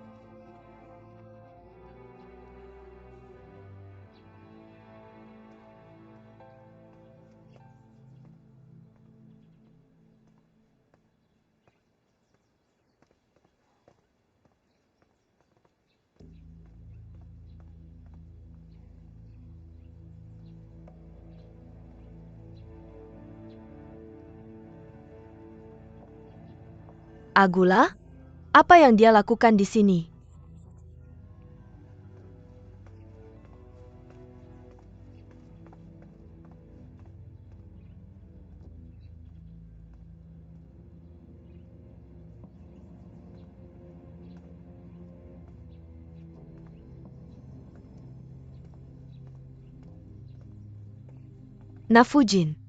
Agula? Apa yang dia lakukan di sini? Fujin.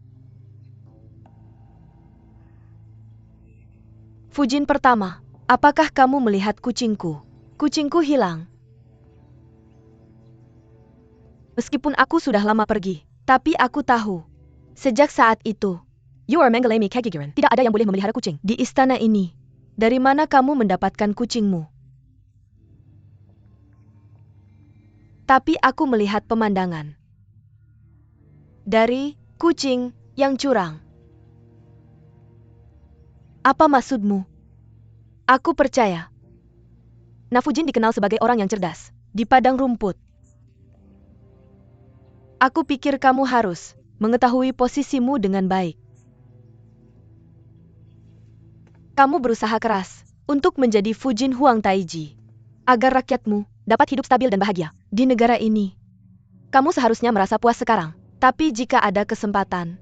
Fujin pertama, apakah kamu melihat kucingku? Kucingku hilang. Meskipun aku sudah lama pergi, tapi aku tahu. Sejak saat itu, you are Mengalami Kegigiran. Tidak ada yang boleh memelihara kucing di istana ini. Dari mana kamu mendapatkan kucingmu? Tapi aku melihat pemandangan. Dari kucing yang curang. Apa maksudmu? Aku percaya. Fujin dikenal sebagai orang yang cerdas. Di padang rumput. Aku pikir kamu harus mengetahui posisimu dengan baik. Kamu berusaha keras untuk menjadi Fujin Huang Taiji. Agar rakyatmu dapat hidup stabil dan bahagia di negara ini. Kamu seharusnya merasa puas sekarang. Tapi jika ada kesempatan,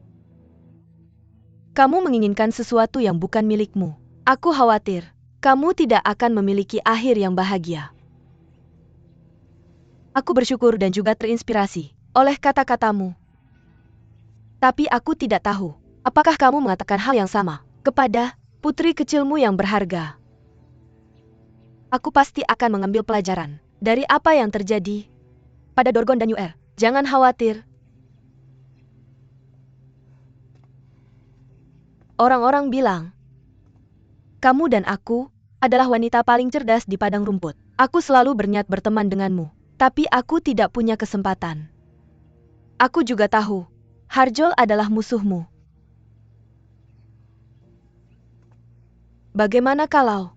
kamu menginginkan sesuatu yang bukan milikmu. Aku khawatir, kamu tidak akan memiliki akhir yang bahagia. Aku bersyukur dan juga terinspirasi oleh kata-katamu. Tapi aku tidak tahu, apakah kamu mengatakan hal yang sama kepada putri kecilmu yang berharga. Aku pasti akan mengambil pelajaran dari apa yang terjadi pada Dorgon dan Yuer. Jangan khawatir. Orang-orang bilang, Kamu dan aku adalah wanita paling cerdas di padang rumput. Aku selalu berniat berteman denganmu, tapi aku tidak punya kesempatan. Aku juga tahu, Harjol adalah musuhmu. Bagaimana kalau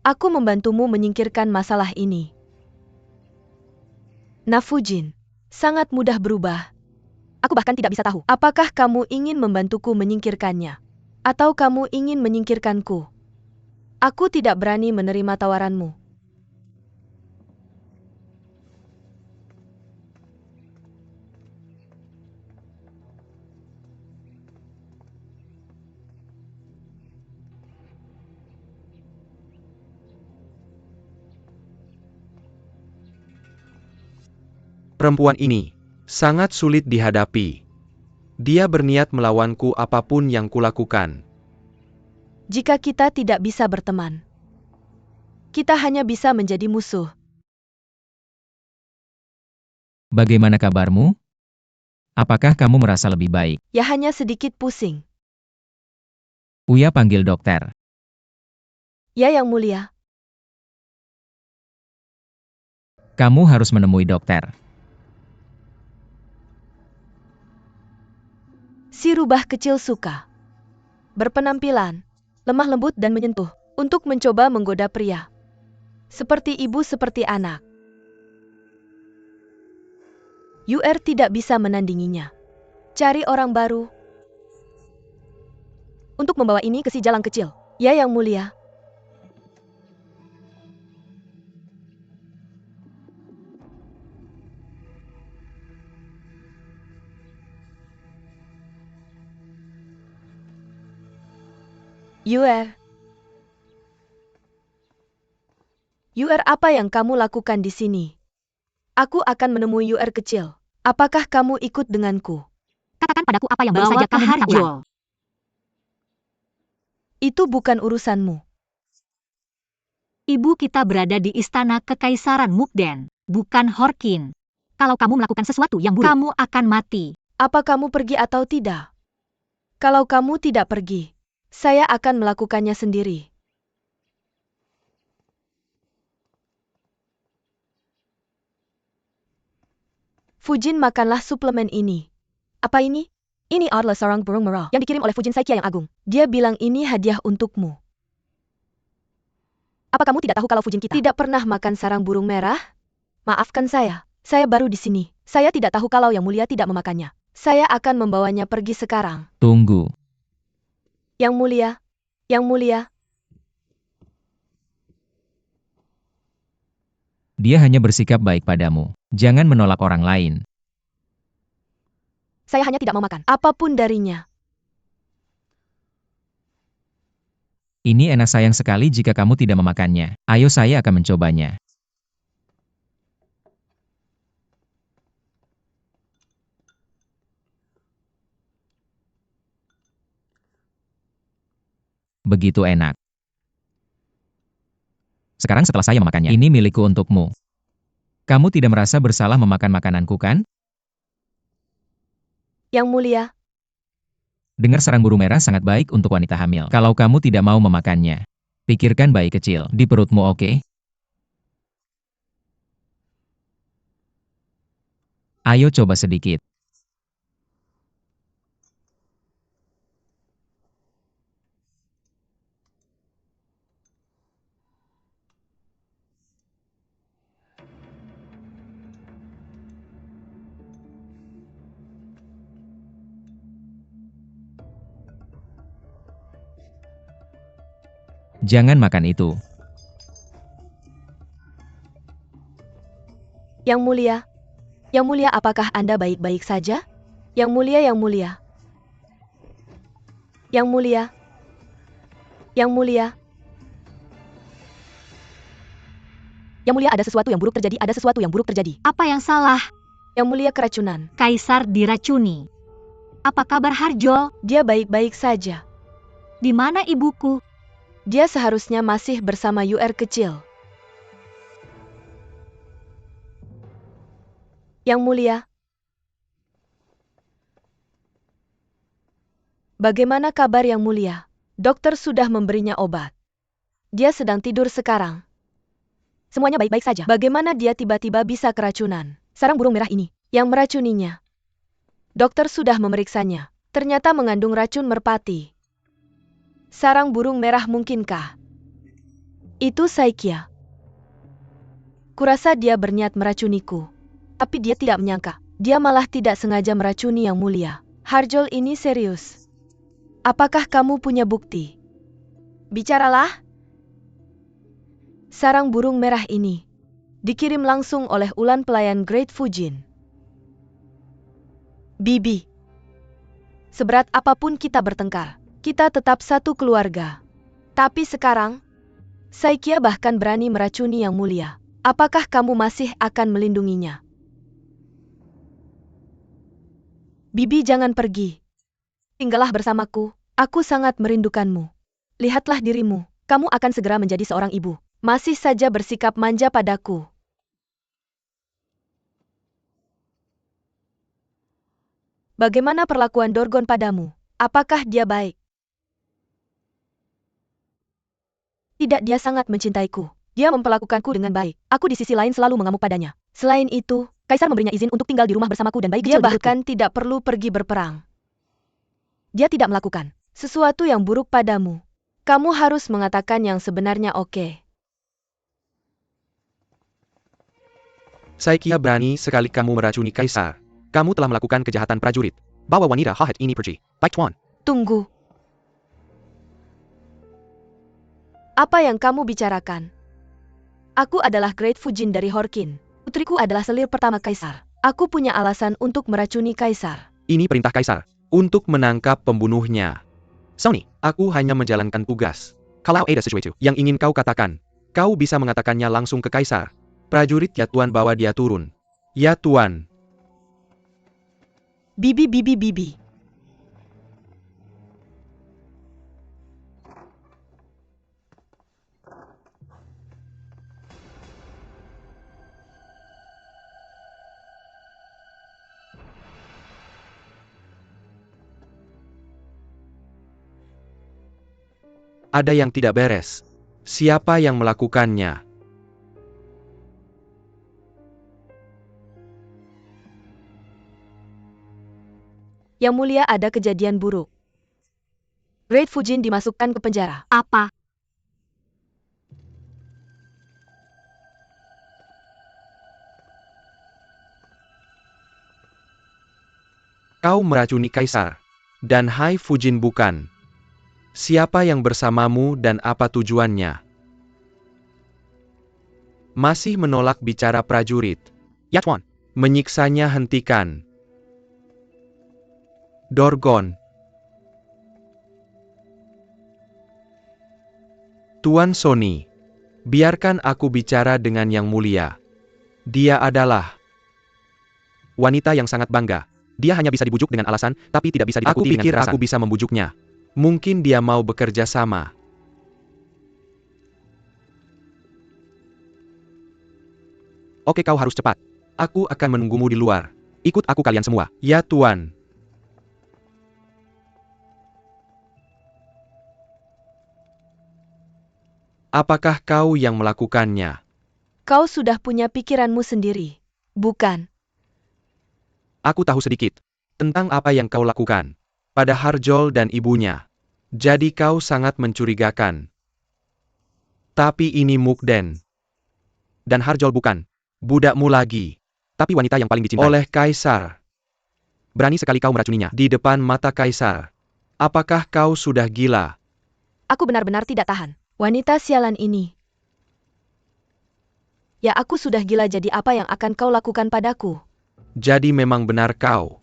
aku membantumu menyingkirkan masalah ini? Nafujin sangat mudah berubah. Aku bahkan tidak bisa tahu, apakah kamu ingin membantuku menyingkirkannya, atau kamu ingin menyingkirkanku. Aku tidak berani menerima tawaranmu. Perempuan ini sangat sulit dihadapi. Dia berniat melawanku apapun yang kulakukan. Jika kita tidak bisa berteman, kita hanya bisa menjadi musuh. Bagaimana kabarmu? Apakah kamu merasa lebih baik? Ya hanya sedikit pusing. Uya panggil dokter. Ya Yang Mulia. Kamu harus menemui dokter. Si rubah kecil suka berpenampilan lemah lembut dan menyentuh untuk mencoba menggoda pria. Seperti ibu seperti anak. UR tidak bisa menandinginya. Cari orang baru untuk membawa ini ke si jalang kecil. Ya Yang Mulia. UR. UR, apa yang kamu lakukan di sini? Aku akan menemui UR kecil. Apakah kamu ikut denganku? Katakan padaku apa yang baru saja kamu minta ulang. Itu bukan urusanmu. Ibu kita berada di istana kekaisaran Mukden, bukan Horkin. Kalau kamu melakukan sesuatu yang buruk, kamu akan mati. Apa kamu pergi atau tidak? Kalau kamu tidak pergi, saya akan melakukannya sendiri. Fujin, makanlah suplemen ini. Apa ini? Ini adalah sarang burung merah yang dikirim oleh Fujin Saikia yang agung. Dia bilang ini hadiah untukmu. Apa kamu tidak tahu kalau Fujin kita tidak pernah makan sarang burung merah? Maafkan saya baru di sini. Saya tidak tahu kalau Yang Mulia tidak memakannya. Saya akan membawanya pergi sekarang. Tunggu. Yang Mulia, Yang Mulia. Dia hanya bersikap baik padamu. Jangan menolak orang lain. Saya hanya tidak mau makan apapun darinya. Ini enak, sayang sekali jika kamu tidak memakannya. Ayo, saya akan mencobanya. Begitu enak. Sekarang setelah saya memakannya, ini milikku untukmu. Kamu tidak merasa bersalah memakan makananku, kan? Yang Mulia. Dengar, sarang burung merah sangat baik untuk wanita hamil. Kalau kamu tidak mau memakannya, pikirkan bayi kecil di perutmu, oke? Ayo coba sedikit. Jangan makan itu. Yang Mulia. Yang Mulia, apakah Anda baik-baik saja? Yang Mulia, Yang Mulia. Yang Mulia. Yang Mulia. Yang Mulia, ada sesuatu yang buruk terjadi, ada sesuatu yang buruk terjadi. Apa yang salah? Yang Mulia, keracunan. Kaisar diracuni. Apa kabar Harjol? Dia baik-baik saja. Di mana ibuku? Dia seharusnya masih bersama UR kecil. Yang Mulia. Bagaimana kabar Yang Mulia? Dokter sudah memberinya obat. Dia sedang tidur sekarang. Semuanya baik-baik saja. Bagaimana dia tiba-tiba bisa keracunan? Sarang burung merah ini yang meracuninya. Dokter sudah memeriksanya. Ternyata mengandung racun merpati. Sarang burung merah mungkinkah? Itu Saikia. Kurasa dia berniat meracuniku. Tapi dia tidak menyangka. Dia malah tidak sengaja meracuni Yang Mulia. Harjol ini serius. Apakah kamu punya bukti? Bicaralah. Sarang burung merah ini dikirim langsung oleh ulan pelayan Great Fujin. Bibi. Seberat apapun kita bertengkar, kita tetap satu keluarga. Tapi sekarang, Saikia bahkan berani meracuni Yang Mulia. Apakah kamu masih akan melindunginya? Bibi, jangan pergi. Tinggallah bersamaku, aku sangat merindukanmu. Lihatlah dirimu, kamu akan segera menjadi seorang ibu. Masih saja bersikap manja padaku. Bagaimana perlakuan Dorgon padamu? Apakah dia baik? Tidak, dia sangat mencintaiku. Dia memperlakukanku dengan baik. Aku di sisi lain selalu mengamuk padanya. Selain itu, Kaisar memberinya izin untuk tinggal di rumah bersamaku dan bayi kecil. Dia bahkan tidak perlu pergi berperang. Dia tidak melakukan sesuatu yang buruk padamu. Kamu harus mengatakan yang sebenarnya, oke? Saikia, berani sekali kamu meracuni Kaisar. Kamu telah melakukan kejahatan prajurit. Bawa wanita jahat ini pergi. Baik, Tuan. Tunggu. Apa yang kamu bicarakan? Aku adalah Great Fujin dari Horkin. Putriku adalah selir pertama Kaisar. Aku punya alasan untuk meracuni Kaisar. Ini perintah Kaisar untuk menangkap pembunuhnya. Sony, aku hanya menjalankan tugas. Kalau ada sesuatu yang ingin kau katakan, kau bisa mengatakannya langsung ke Kaisar. Prajurit, ya Tuan, bawa dia turun. Ya Tuan. Bibi. Ada yang tidak beres. Siapa yang melakukannya? Yang Mulia, ada kejadian buruk. Great Fujin dimasukkan ke penjara. Apa? Kau meracuni Kaisar. Dan Hai Fujin bukan. Siapa yang bersamamu dan apa tujuannya? Masih menolak bicara prajurit. Ya Tuan. Menyiksanya hentikan. Dorgon. Tuan Sony. Biarkan aku bicara dengan Yang Mulia. Dia adalah wanita yang sangat bangga. Dia hanya bisa dibujuk dengan alasan, tapi tidak bisa ditakuti dengan kekerasan. Aku pikir aku bisa membujuknya. Mungkin dia mau bekerja sama. Oke, kau harus cepat. Aku akan menunggumu di luar. Ikut aku kalian semua. Ya Tuan. Apakah kau yang melakukannya? Kau sudah punya pikiranmu sendiri, bukan? Aku tahu sedikit tentang apa yang kau lakukan pada Harjol dan ibunya. Jadi kau sangat mencurigakan. Tapi ini Mukden. Dan Harjol bukan budakmu lagi, tapi wanita yang paling dicintai oleh Kaisar. Berani sekali kau meracuninya di depan mata Kaisar. Apakah kau sudah gila? Aku benar-benar tidak tahan. Wanita sialan ini. Ya, aku sudah gila, jadi apa yang akan kau lakukan padaku? Jadi memang benar kau.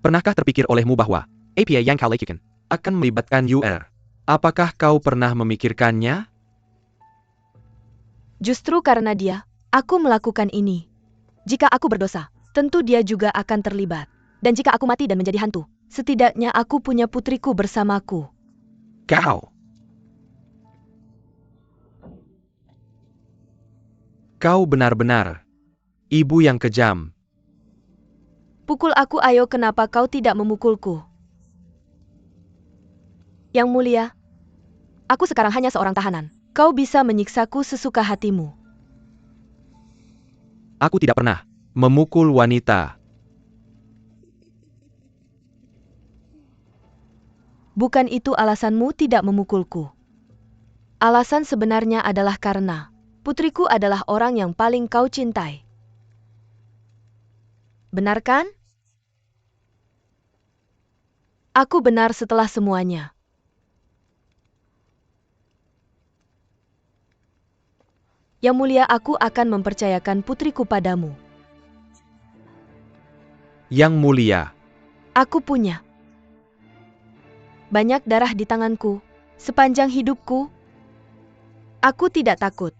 Pernahkah terpikir olehmu bahwa APA yang kau lakukan akan melibatkan UR? Apakah kau pernah memikirkannya? Justru karena dia, aku melakukan ini. Jika aku berdosa, tentu dia juga akan terlibat. Dan jika aku mati dan menjadi hantu, setidaknya aku punya putriku bersamaku. Kau benar-benar ibu yang kejam. Pukul aku, ayo, kenapa kau tidak memukulku? Yang mulia, aku sekarang hanya seorang tahanan. Kau bisa menyiksaku sesuka hatimu. Aku tidak pernah memukul wanita. Bukan itu alasanmu tidak memukulku. Alasan sebenarnya adalah karena putriku adalah orang yang paling kau cintai. Benar kan? Aku benar setelah semuanya. Yang mulia, aku akan mempercayakan putriku padamu. Yang mulia, Aku punya banyak darah di tanganku sepanjang hidupku. Aku tidak takut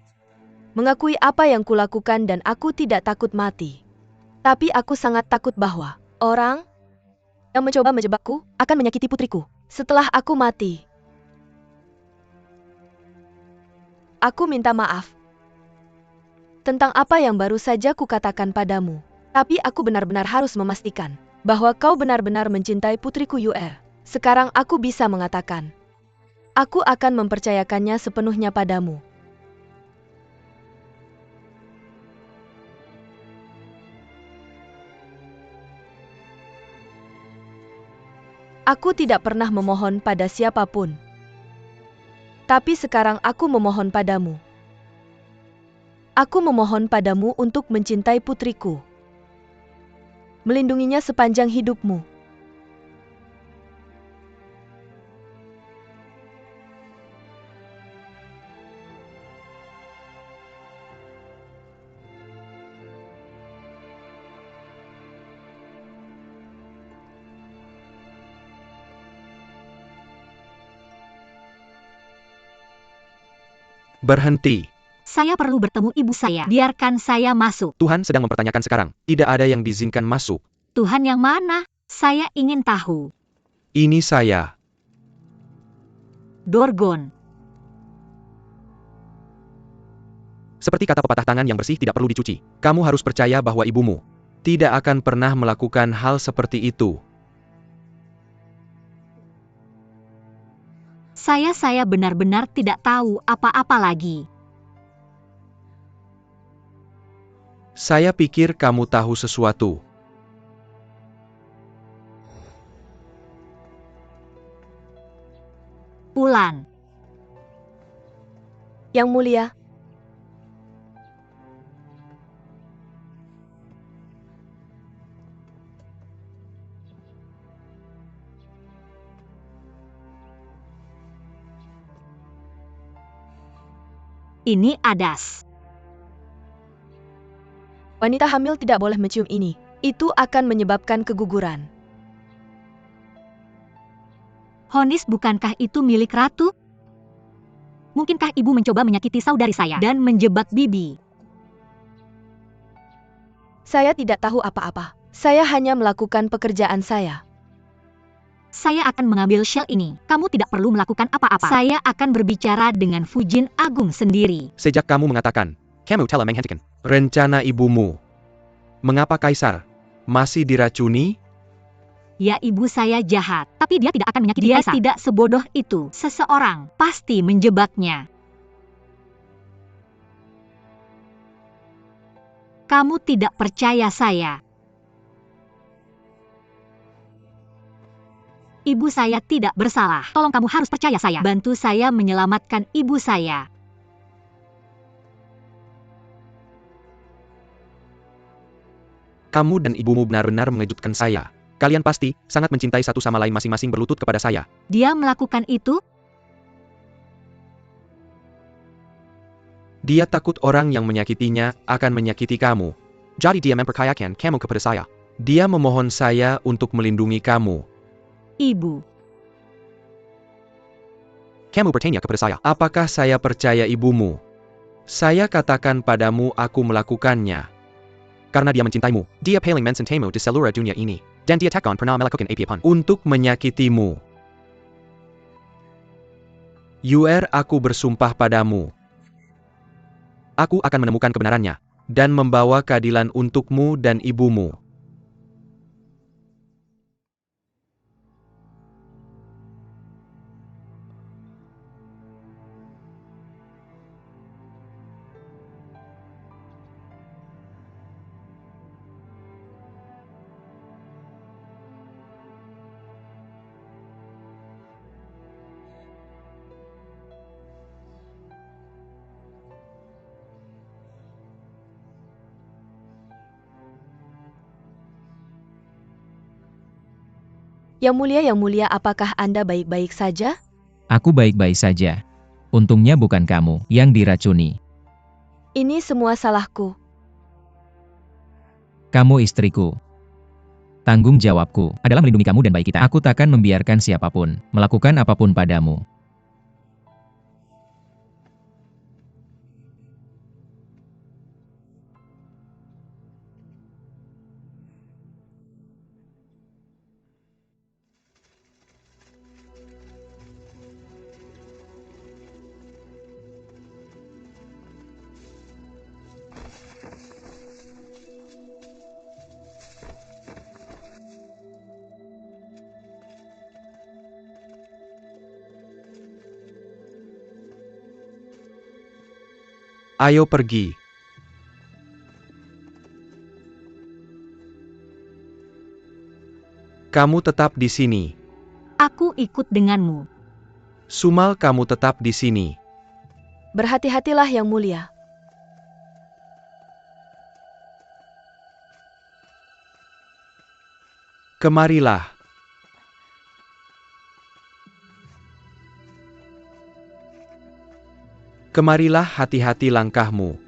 mengakui apa yang kulakukan dan aku tidak takut mati. Tapi aku sangat takut bahwa orang yang mencoba menjebakku akan menyakiti putriku setelah aku mati. Aku minta maaf tentang apa yang baru saja kukatakan padamu. Tapi aku benar-benar harus memastikan bahwa kau benar-benar mencintai putriku UR. Sekarang aku bisa mengatakan, aku akan mempercayakannya sepenuhnya padamu. Aku tidak pernah memohon pada siapapun. Tapi sekarang aku memohon padamu. Aku memohon padamu untuk mencintai putriku. Melindunginya sepanjang hidupmu. berhenti. Saya perlu bertemu ibu saya. Biarkan saya masuk. Tuhan sedang mempertanyakan sekarang. Tidak ada yang diizinkan masuk. Tuhan yang mana? Saya ingin tahu. Ini saya. Dorgon. Seperti kata pepatah, tangan yang bersih tidak perlu dicuci. Kamu harus percaya bahwa ibumu tidak akan pernah melakukan hal seperti itu. Saya benar-benar tidak tahu apa-apa lagi. Saya pikir kamu tahu sesuatu. Ulan. Yang mulia, Ini Adas. wanita hamil tidak boleh mencium ini. Itu akan menyebabkan keguguran. Honis, bukankah itu milik ratu? Mungkinkah ibu mencoba menyakiti saudari saya dan menjebak Bibi? Saya tidak tahu apa-apa. Saya hanya melakukan pekerjaan saya. Saya akan mengambil shell ini. Kamu tidak perlu melakukan apa-apa. Saya akan berbicara dengan Fujin Agung sendiri. Sejak kamu mengatakan, kamu telah menghentikan rencana ibumu. Mengapa Kaisar masih diracuni? Ya, ibu saya jahat, tapi dia tidak akan menyakiti Kaisar. Dia tidak sebodoh itu. Seseorang pasti menjebaknya. Kamu tidak percaya saya. Ibu saya tidak bersalah. Tolong, kamu harus percaya saya. Bantu saya menyelamatkan ibu saya. Kamu dan ibumu benar-benar mengejutkan saya. Kalian pasti sangat mencintai satu sama lain, masing-masing berlutut kepada saya. Dia melakukan itu? Dia takut orang yang menyakitinya akan menyakiti kamu. Jadi dia mempercayakan kamu kepada saya. Dia memohon saya untuk melindungi kamu. Ibu. Kamu bertanya kepada saya, apakah saya percaya ibumu? Saya katakan padamu aku melakukannya. Karena dia mencintaimu. Dia paling mencintaimu di seluruh dunia ini. Dan dia takkan pernah melakukan apa-apa untuk menyakitimu. Aku bersumpah padamu. Aku akan menemukan kebenarannya. Dan membawa keadilan untukmu dan ibumu. Yang mulia, apakah Anda baik-baik saja? Aku baik-baik saja. Untungnya bukan kamu yang diracuni. Ini semua salahku. Kamu istriku. Tanggung jawabku adalah melindungi kamu dan bayi kita. Aku takkan membiarkan siapapun melakukan apapun padamu. Ayo pergi. Kamu tetap di sini. Aku ikut denganmu. Sumal, kamu tetap di sini. Berhati-hatilah Yang Mulia. Kemarilah. Kemarilah, hati-hati langkahmu.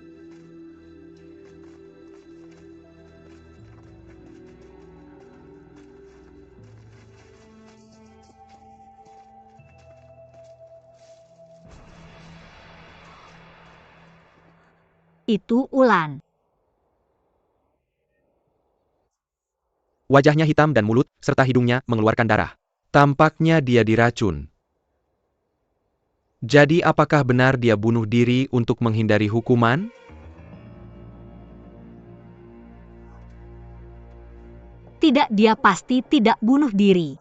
Itu Ulan. Wajahnya hitam dan mulut, serta hidungnya mengeluarkan darah. Tampaknya dia diracun. Jadi apakah benar dia bunuh diri untuk menghindari hukuman? Tidak, dia pasti tidak bunuh diri.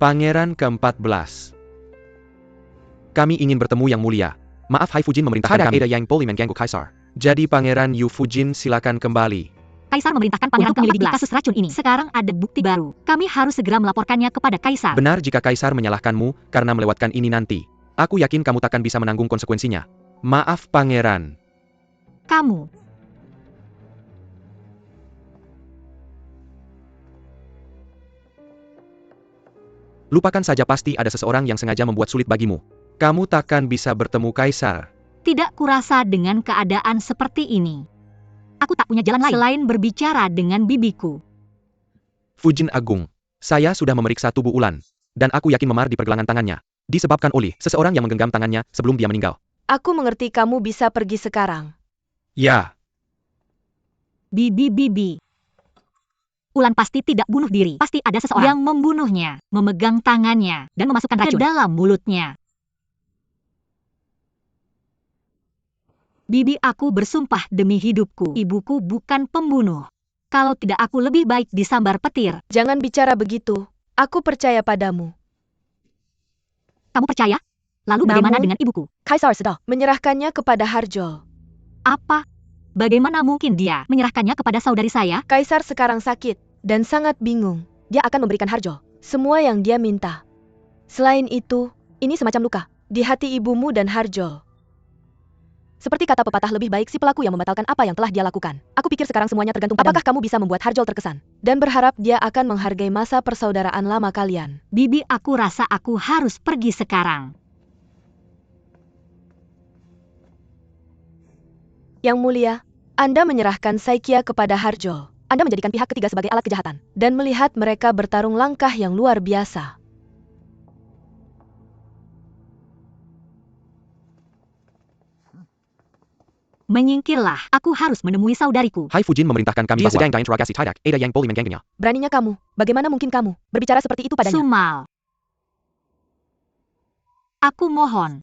Pangeran ke-14. Kami ingin bertemu Yang Mulia. Maaf, Hai Fujin memerintahkan kami. Yang Poli mengganggu Kaisar. Jadi Pangeran Yu Fujin, silakan kembali. Kaisar memerintahkan pangeran untuk menyelidiki kasus racun ini. Sekarang ada bukti baru. Kami harus segera melaporkannya kepada Kaisar. Benar jika Kaisar menyalahkanmu karena melewatkan ini nanti. Aku yakin kamu takkan bisa menanggung konsekuensinya. Maaf, Pangeran. Kamu. Lupakan saja, pasti ada seseorang yang sengaja membuat sulit bagimu. Kamu takkan bisa bertemu Kaisar. Tidak kurasa dengan keadaan seperti ini. Aku tak punya jalan lain selain berbicara dengan bibiku. Fujin Agung, saya sudah memeriksa tubuh Ulan. Dan aku yakin memar di pergelangan tangannya. Disebabkan oleh seseorang yang menggenggam tangannya sebelum dia meninggal. Aku mengerti, kamu bisa pergi sekarang. Ya. Bibi. Ulan pasti tidak bunuh diri. Pasti ada seseorang yang membunuhnya, memegang tangannya, dan memasukkan racun ke dalam mulutnya. Bibi, aku bersumpah demi hidupku, ibuku bukan pembunuh. Kalau tidak, aku lebih baik disambar petir. Jangan bicara begitu. Aku percaya padamu. Kamu percaya? Lalu bagaimana dengan ibuku? Kaisar sedang menyerahkannya kepada Harjol. Apa? Bagaimana mungkin dia menyerahkannya kepada saudari saya? Kaisar sekarang sakit dan sangat bingung. Dia akan memberikan Harjol semua yang dia minta. Selain itu, ini semacam luka di hati ibumu dan Harjol. Seperti kata pepatah, lebih baik si pelaku yang membatalkan apa yang telah dia lakukan. Aku pikir sekarang semuanya tergantung padamu. Apakah kamu bisa membuat Harjol terkesan? Dan berharap dia akan menghargai masa persaudaraan lama kalian. Bibi, aku rasa aku harus pergi sekarang. Yang Mulia, Anda menyerahkan Saikia kepada Harjol. Anda menjadikan pihak ketiga sebagai alat kejahatan. Dan melihat mereka bertarung langkah yang luar biasa. Menyingkirlah, aku harus menemui saudariku. Hai Fujin memerintahkan kami bahwa sedang interogasi tidak ada yang Poli mengganggunya. Beraninya kamu, bagaimana mungkin kamu berbicara seperti itu padanya? Sumal. Aku mohon.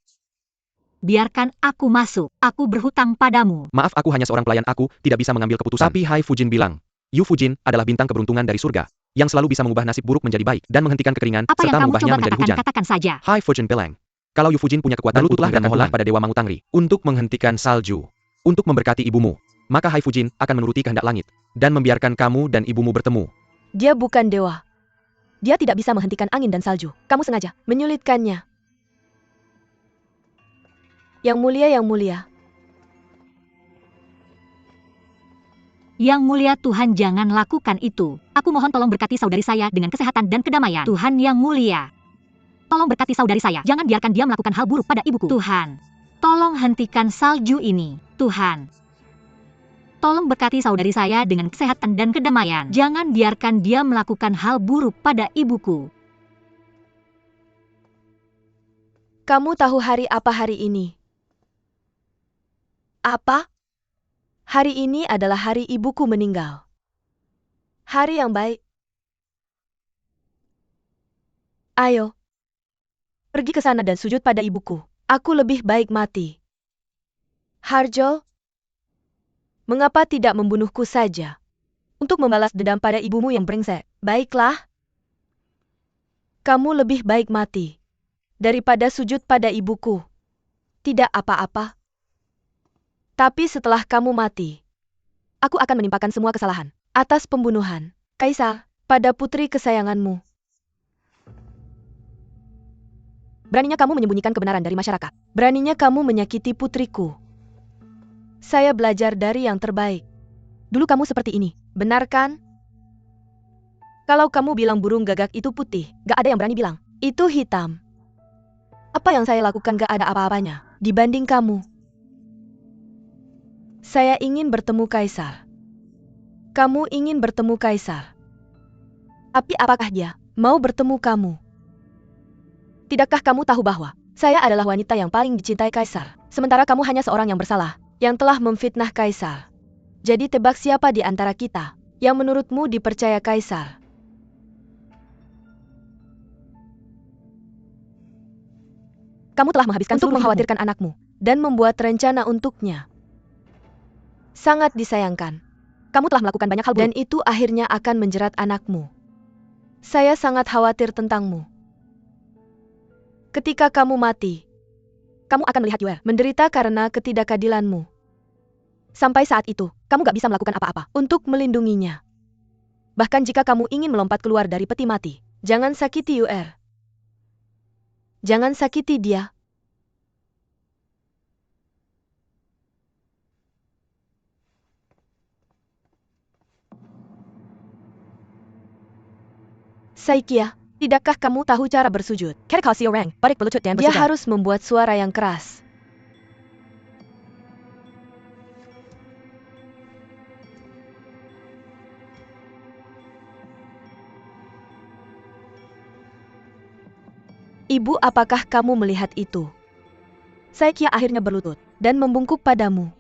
Biarkan aku masuk. Aku berhutang padamu. Maaf, aku hanya seorang pelayan, aku tidak bisa mengambil keputusan. Tapi Hai Fujin bilang, Yu Fujin adalah bintang keberuntungan dari surga, yang selalu bisa mengubah nasib buruk menjadi baik, dan menghentikan kekeringan, Apa serta yang kamu mengubahnya coba menjadi hujan. katakan saja. Hai Fujin bilang, kalau Yu Fujin punya kekuatan, berlututlah dan mohonlah pada Dewa Mangutangri, untuk menghentikan salju, untuk memberkati ibumu. Maka Hai Fujin akan menuruti kehendak langit, dan membiarkan kamu dan ibumu bertemu. Dia bukan dewa. Dia tidak bisa menghentikan angin dan salju. Kamu sengaja menyulitkannya. Yang Mulia, Yang Mulia. Yang mulia Tuhan, jangan lakukan itu. Aku mohon tolong berkati saudari saya dengan kesehatan dan kedamaian. Tuhan yang mulia, tolong berkati saudari saya. Jangan biarkan dia melakukan hal buruk pada ibuku. Tuhan, tolong hentikan salju ini. Tuhan, tolong berkati saudari saya dengan kesehatan dan kedamaian. Jangan biarkan dia melakukan hal buruk pada ibuku. Kamu tahu hari apa hari ini? Apa? Hari ini adalah hari ibuku meninggal. Hari yang baik. Ayo, pergi ke sana dan sujud pada ibuku. Aku lebih baik mati. Harjol, mengapa tidak membunuhku saja? Untuk membalas dendam pada ibumu yang brengsek. Baiklah. Kamu lebih baik mati daripada sujud pada ibuku. Tidak apa-apa. Tapi setelah kamu mati, aku akan menimpakan semua kesalahan atas pembunuhan Kaisar pada putri kesayanganmu. Beraninya kamu menyembunyikan kebenaran dari masyarakat. Beraninya kamu menyakiti putriku. Saya belajar dari yang terbaik. Dulu kamu seperti ini, benar kan? Kalau kamu bilang burung gagak itu putih, gak ada yang berani bilang itu hitam. Apa yang saya lakukan gak ada apa-apanya dibanding kamu. Saya ingin bertemu Kaisar. Kamu ingin bertemu Kaisar. Tapi apakah dia mau bertemu kamu? Tidakkah kamu tahu bahwa saya adalah wanita yang paling dicintai Kaisar, sementara kamu hanya seorang yang bersalah, yang telah memfitnah Kaisar. Jadi tebak siapa di antara kita yang menurutmu dipercaya Kaisar? Kamu telah menghabiskan untuk mengkhawatirkan anakmu dan membuat rencana untuknya. Sangat disayangkan. Kamu telah melakukan banyak hal buruk dan itu akhirnya akan menjerat anakmu. Saya sangat khawatir tentangmu. Ketika kamu mati, kamu akan melihat Yuer menderita karena ketidakadilanmu. Sampai saat itu, kamu gak bisa melakukan apa-apa untuk melindunginya. Bahkan jika kamu ingin melompat keluar dari peti mati, jangan sakiti Yuer. Jangan sakiti dia. Saikia, tidakkah kamu tahu cara bersujud? Dia harus membuat suara yang keras. Ibu, apakah kamu melihat itu? Saikia akhirnya berlutut dan membungkuk padamu.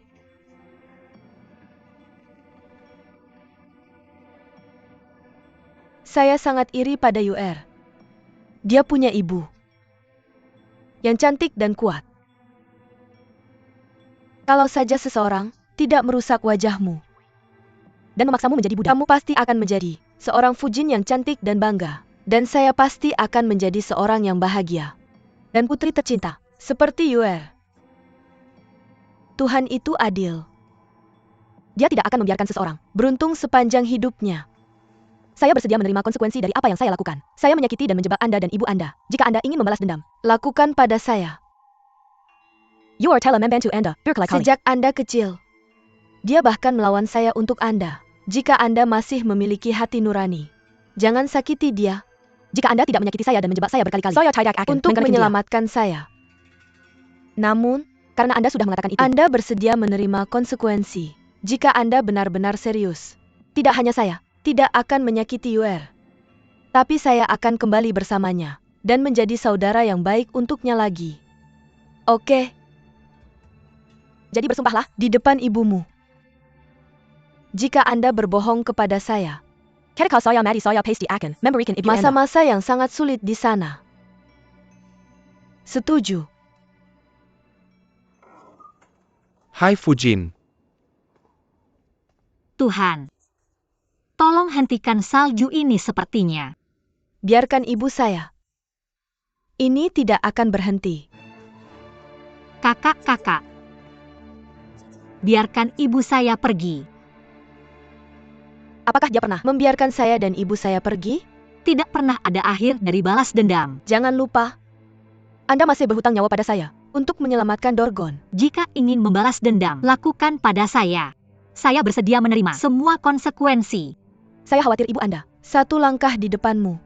Saya sangat iri pada Yuer. Dia punya ibu yang cantik dan kuat. Kalau saja seseorang tidak merusak wajahmu dan memaksamu menjadi budak, kamu pasti akan menjadi seorang Fujin yang cantik dan bangga. Dan saya pasti akan menjadi seorang yang bahagia dan putri tercinta seperti Yuer. Tuhan itu adil. Dia tidak akan membiarkan seseorang beruntung sepanjang hidupnya. Saya bersedia menerima konsekuensi dari apa yang saya lakukan. Saya menyakiti dan menjebak Anda dan ibu Anda. Jika Anda ingin membalas dendam, lakukan pada saya. Sejak Anda kecil, dia bahkan melawan saya untuk Anda. Jika Anda masih memiliki hati nurani, jangan sakiti dia. Jika Anda tidak menyakiti saya dan menjebak saya berkali-kali untuk menyelamatkan saya. Namun, karena Anda sudah mengatakan itu, Anda bersedia menerima konsekuensi. Jika Anda benar-benar serius, tidak hanya saya tidak akan menyakiti Yuer, tapi saya akan kembali bersamanya dan menjadi saudara yang baik untuknya lagi. Oke? Jadi bersumpahlah di depan ibumu. Jika Anda berbohong kepada saya, masa-masa yang sangat sulit di sana. Setuju. Hai Fujin. Tuhan, tolong hentikan salju ini sepertinya. Biarkan ibu saya. Ini tidak akan berhenti. Kakak-kakak, biarkan ibu saya pergi. Apakah dia pernah membiarkan saya dan ibu saya pergi? Tidak pernah ada akhir dari balas dendam. Jangan lupa, Anda masih berhutang nyawa pada saya untuk menyelamatkan Dorgon. Jika ingin membalas dendam, lakukan pada saya. Saya bersedia menerima semua konsekuensi. Saya khawatir ibu Anda. Satu langkah di depanmu.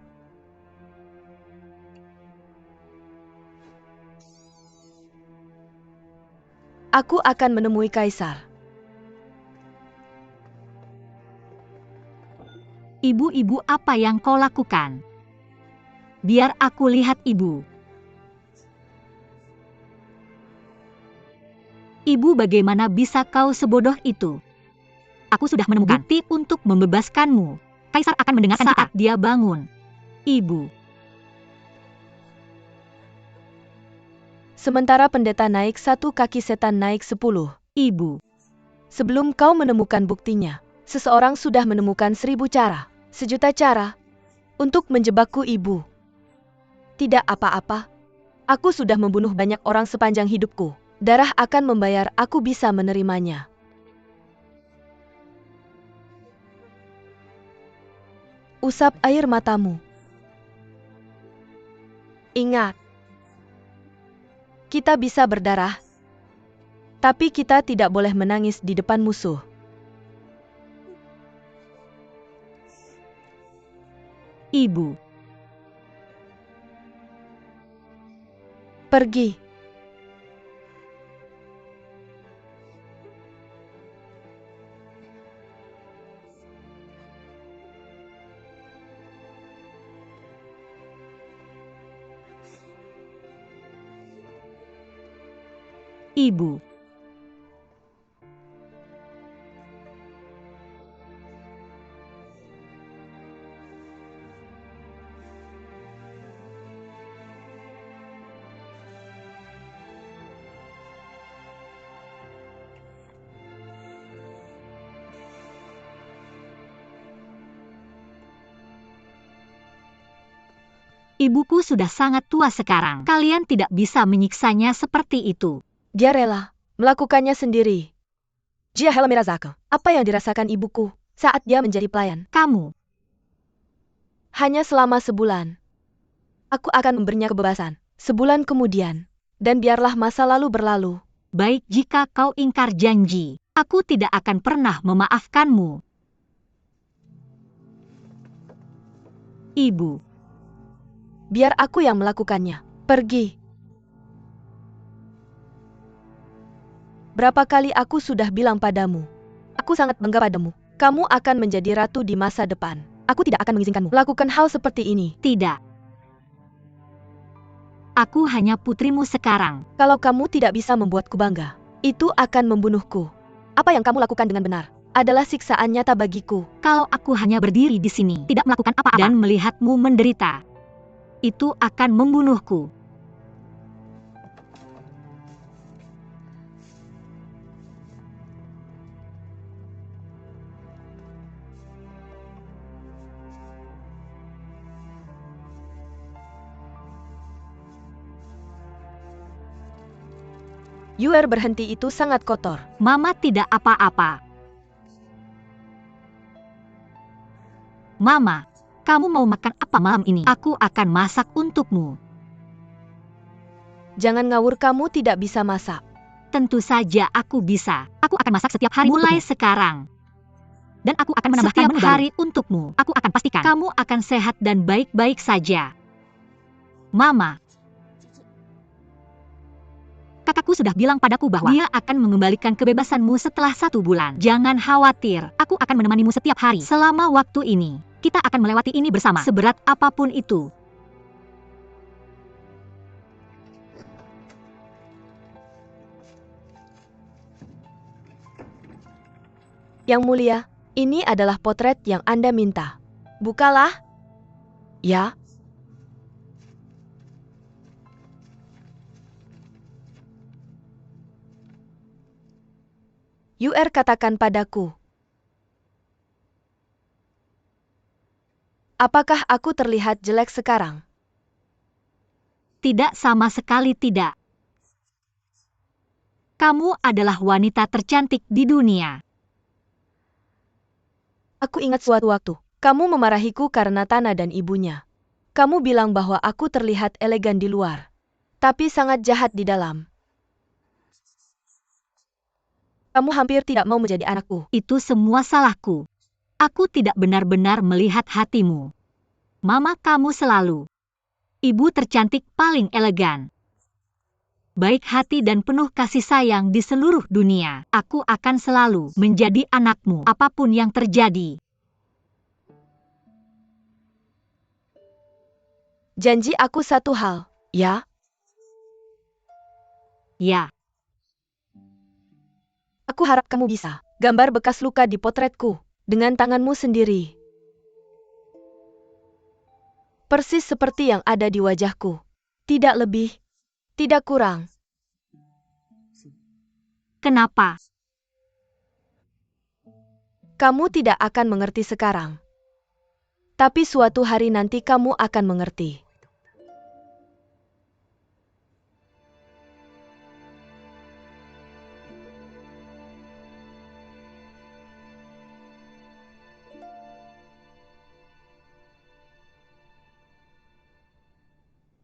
Aku akan menemui Kaisar. Ibu-ibu, apa yang kau lakukan? Biar aku lihat, Ibu. Ibu, bagaimana bisa kau sebodoh itu? Aku sudah menemukan bukti untuk membebaskanmu. Kaisar akan mendengarkan saat dia bangun. Ibu. Sementara pendeta naik 1 kaki, setan naik 10. Ibu. Sebelum kau menemukan buktinya, seseorang sudah menemukan 1000 cara, 1.000.000 cara, untuk menjebakku, Ibu. Tidak apa-apa. Aku sudah membunuh banyak orang sepanjang hidupku. Darah akan membayar, aku bisa menerimanya. Usap air matamu. Ingat, kita bisa berdarah, tapi kita tidak boleh menangis di depan musuh. Ibu. Pergi. Ibu. Ibuku sudah sangat tua sekarang. Kalian tidak bisa menyiksanya seperti itu. Dia rela melakukannya sendiri. Dia rela merasakan apa yang dirasakan ibuku saat dia menjadi pelayan. Kamu. Hanya selama sebulan. Aku akan memberinya kebebasan. Sebulan kemudian. Dan biarlah masa lalu berlalu. Baik, jika kau ingkar janji, aku tidak akan pernah memaafkanmu. Ibu. Biar aku yang melakukannya. Pergi. Berapa kali aku sudah bilang padamu. Aku sangat bangga padamu. Kamu akan menjadi ratu di masa depan. Aku tidak akan mengizinkanmu lakukan hal seperti ini. Tidak. Aku hanya putrimu sekarang. Kalau kamu tidak bisa membuatku bangga, itu akan membunuhku. Apa yang kamu lakukan dengan benar adalah siksaan nyata bagiku. Kalau aku hanya berdiri di sini, tidak melakukan apa-apa, dan melihatmu menderita, itu akan membunuhku. Yuer berhenti, itu sangat kotor. Mama tidak apa-apa. Mama, kamu mau makan apa malam ini? Aku akan masak untukmu. Jangan ngawur, kamu tidak bisa masak. Tentu saja aku bisa. Aku akan masak setiap hari mulai sekarang. Dan aku akan menambahkan setiap hari untukmu. Aku akan pastikan kamu akan sehat dan baik-baik saja. Mama. Kakakku sudah bilang padaku bahwa dia akan mengembalikan kebebasanmu setelah 1 bulan. Jangan khawatir, aku akan menemanimu setiap hari. Selama waktu ini, kita akan melewati ini bersama, seberat apapun itu. Yang mulia, ini adalah potret yang Anda minta. Bukalah. Ya. Yuer katakan padaku. Apakah aku terlihat jelek sekarang? Tidak, sama sekali tidak. Kamu adalah wanita tercantik di dunia. Aku ingat suatu waktu, kamu memarahiku karena Tana dan ibunya. Kamu bilang bahwa aku terlihat elegan di luar, tapi sangat jahat di dalam. Kamu hampir tidak mau menjadi anakku. Itu semua salahku. Aku tidak benar-benar melihat hatimu. Mama kamu selalu ibu tercantik paling elegan. Baik hati dan penuh kasih sayang di seluruh dunia. Aku akan selalu menjadi anakmu apapun yang terjadi. Janji aku satu hal, ya? Ya. Aku harap kamu bisa gambar bekas luka di potretku dengan tanganmu sendiri. Persis seperti yang ada di wajahku. Tidak lebih, tidak kurang. Kenapa? Kamu tidak akan mengerti sekarang. Tapi suatu hari nanti kamu akan mengerti.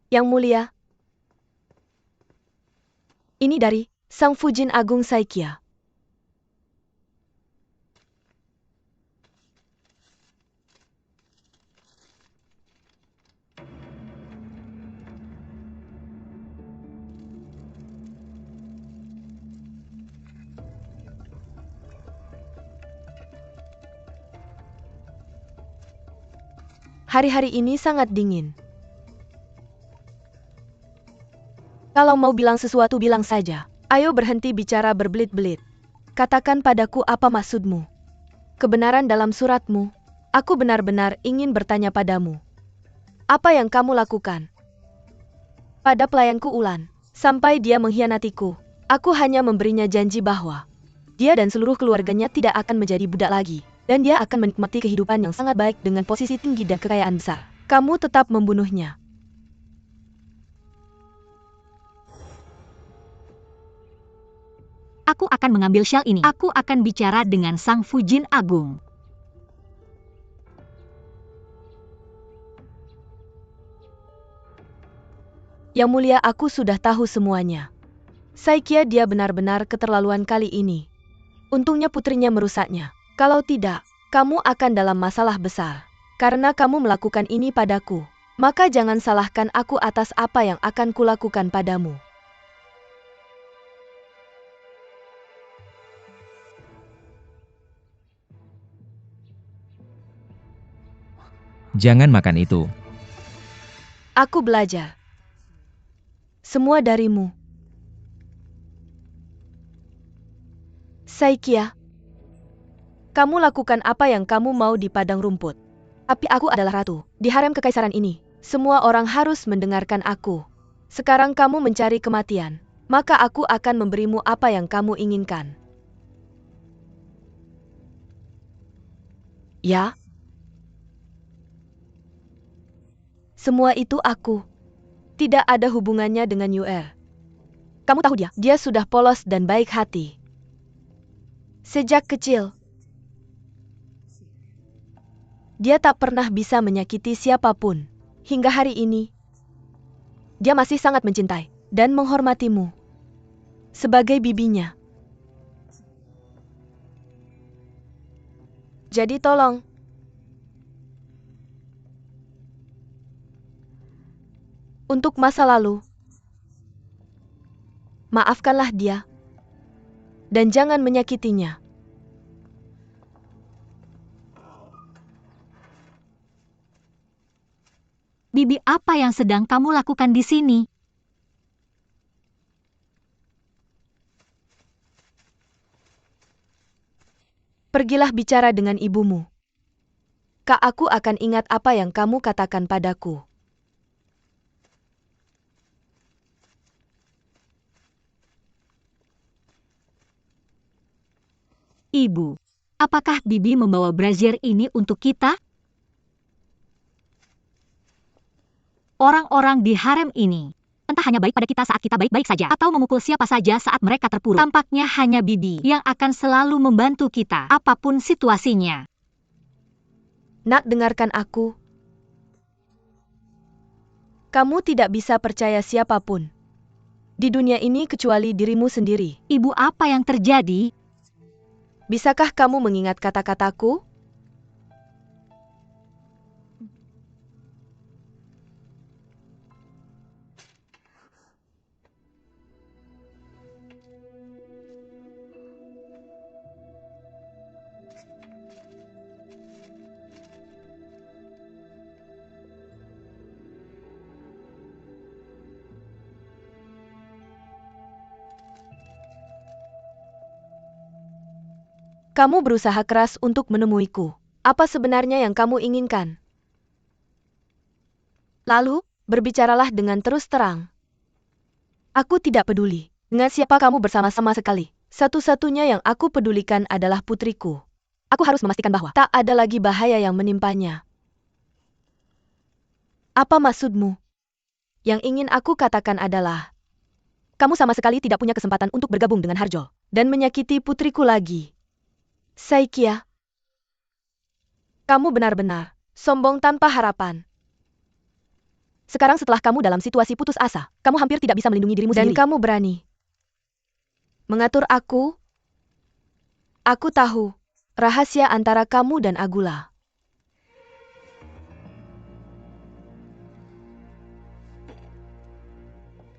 Yang mulia, ini dari Sang Fujin Agung Saikia. Hari-hari ini sangat dingin. Kalau mau bilang sesuatu bilang saja. Ayo berhenti bicara berbelit-belit. Katakan padaku apa maksudmu. Kebenaran dalam suratmu. Aku benar-benar ingin bertanya padamu. Apa yang kamu lakukan? Pada pelayanku Ulan. Sampai dia mengkhianatiku. Aku hanya memberinya janji bahwa dia dan seluruh keluarganya tidak akan menjadi budak lagi. Dan dia akan menikmati kehidupan yang sangat baik dengan posisi tinggi dan kekayaan besar. Kamu tetap membunuhnya. Aku akan mengambil syal ini. Aku akan bicara dengan Sang Fujin Agung. Yang mulia, aku sudah tahu semuanya. Saikia dia benar-benar keterlaluan kali ini. Untungnya putrinya merusaknya. Kalau tidak, kamu akan dalam masalah besar. Karena kamu melakukan ini padaku. Maka jangan salahkan aku atas apa yang akan kulakukan padamu. Jangan makan itu. Aku belajar. Semua darimu. Saikia, kamu lakukan apa yang kamu mau di padang rumput. Tapi aku adalah ratu. Di harem kekaisaran ini, semua orang harus mendengarkan aku. Sekarang kamu mencari kematian. Maka aku akan memberimu apa yang kamu inginkan. Ya? Semua itu aku. Tidak ada hubungannya dengan Yuer. Kamu tahu dia? Dia sudah polos dan baik hati. Sejak kecil, dia tak pernah bisa menyakiti siapapun. Hingga hari ini, dia masih sangat mencintai dan menghormatimu sebagai bibinya. Jadi tolong, untuk masa lalu, maafkanlah dia dan jangan menyakitinya. Bibi, apa yang sedang kamu lakukan di sini? Pergilah bicara dengan ibumu. Kak, aku akan ingat apa yang kamu katakan padaku. Ibu, apakah Bibi membawa brazier ini untuk kita? Orang-orang di harem ini entah hanya baik pada kita saat kita baik-baik saja, atau memukul siapa saja saat mereka terpuruk. Tampaknya hanya Bibi yang akan selalu membantu kita, apapun situasinya. Nak, dengarkan aku. Kamu tidak bisa percaya siapapun di dunia ini kecuali dirimu sendiri. Ibu, apa yang terjadi? Bisakah kamu mengingat kata-kataku? Kamu berusaha keras untuk menemuiku. Apa sebenarnya yang kamu inginkan? Lalu, berbicaralah dengan terus terang. Aku tidak peduli dengan siapa kamu bersama-sama sekali. Satu-satunya yang aku pedulikan adalah putriku. Aku harus memastikan bahwa tak ada lagi bahaya yang menimpanya. Apa maksudmu? Yang ingin aku katakan adalah, kamu sama sekali tidak punya kesempatan untuk bergabung dengan Harjol dan menyakiti putriku lagi. Saikia, kamu benar-benar sombong tanpa harapan. Sekarang setelah kamu dalam situasi putus asa, kamu hampir tidak bisa melindungi dirimu sendiri. Dan kamu berani mengatur aku? Aku tahu rahasia antara kamu dan Agula.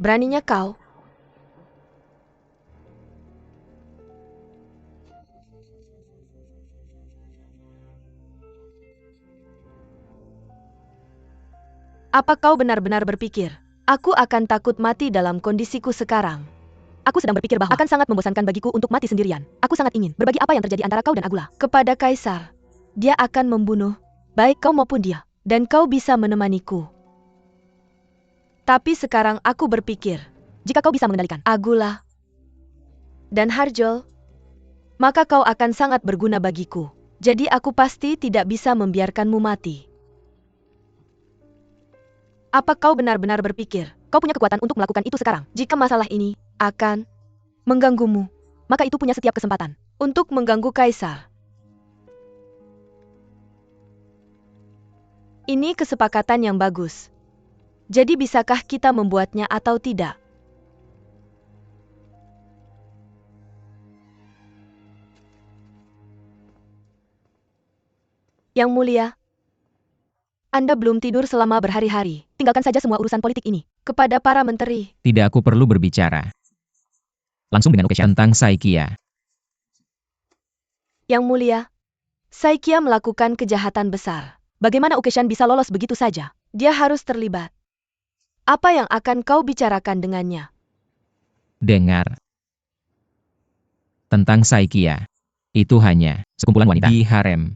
Beraninya kau. Apa kau benar-benar berpikir, aku akan takut mati dalam kondisiku sekarang? Aku sedang berpikir bahwa akan sangat membosankan bagiku untuk mati sendirian. Aku sangat ingin berbagi apa yang terjadi antara kau dan Agula kepada Kaisar. Dia akan membunuh, baik kau maupun dia, dan kau bisa menemaniku. Tapi sekarang aku berpikir, jika kau bisa mengendalikan Agula dan Harjol, maka kau akan sangat berguna bagiku. Jadi aku pasti tidak bisa membiarkanmu mati. Apa kau benar-benar berpikir, kau punya kekuatan untuk melakukan itu sekarang? Jika masalah ini akan mengganggumu, maka itu punya setiap kesempatan untuk mengganggu Kaisar. Ini kesepakatan yang bagus. Jadi bisakah kita membuatnya atau tidak? Yang Mulia, Anda belum tidur selama berhari-hari. Tinggalkan saja semua urusan politik ini. Kepada para menteri. Tidak, aku perlu berbicara langsung dengan Ukesha tentang Saikia. Yang Mulia, Saikia melakukan kejahatan besar. Bagaimana Ukeshan bisa lolos begitu saja? Dia harus terlibat. Apa yang akan kau bicarakan dengannya? Dengar tentang Saikia. Itu hanya sekumpulan wanita di harem.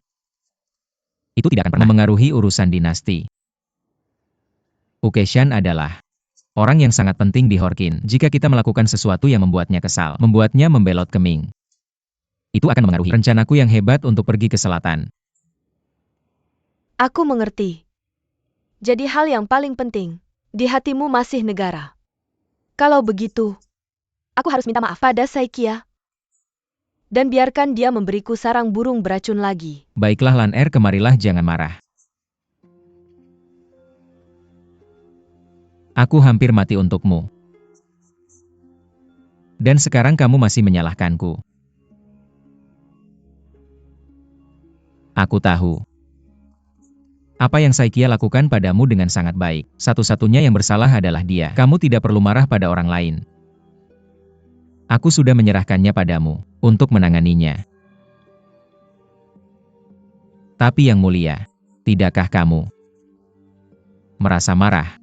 Itu tidak akan pernah mengaruhi urusan dinasti. Ukeshan adalah orang yang sangat penting di Horkin. Jika kita melakukan sesuatu yang membuatnya kesal, membuatnya membelot keming, itu akan mengaruhi rencanaku yang hebat untuk pergi ke selatan. Aku mengerti. Jadi hal yang paling penting, di hatimu masih negara. Kalau begitu, aku harus minta maaf pada Saikia. Dan biarkan dia memberiku sarang burung beracun lagi. Baiklah Lan Er, kemarilah, jangan marah. Aku hampir mati untukmu. Dan sekarang kamu masih menyalahkanku. Aku tahu. Apa yang Saikia lakukan padamu dengan sangat baik. Satu-satunya yang bersalah adalah dia. Kamu tidak perlu marah pada orang lain. Aku sudah menyerahkannya padamu untuk menanganinya. Tapi Yang Mulia, tidakkah kamu merasa marah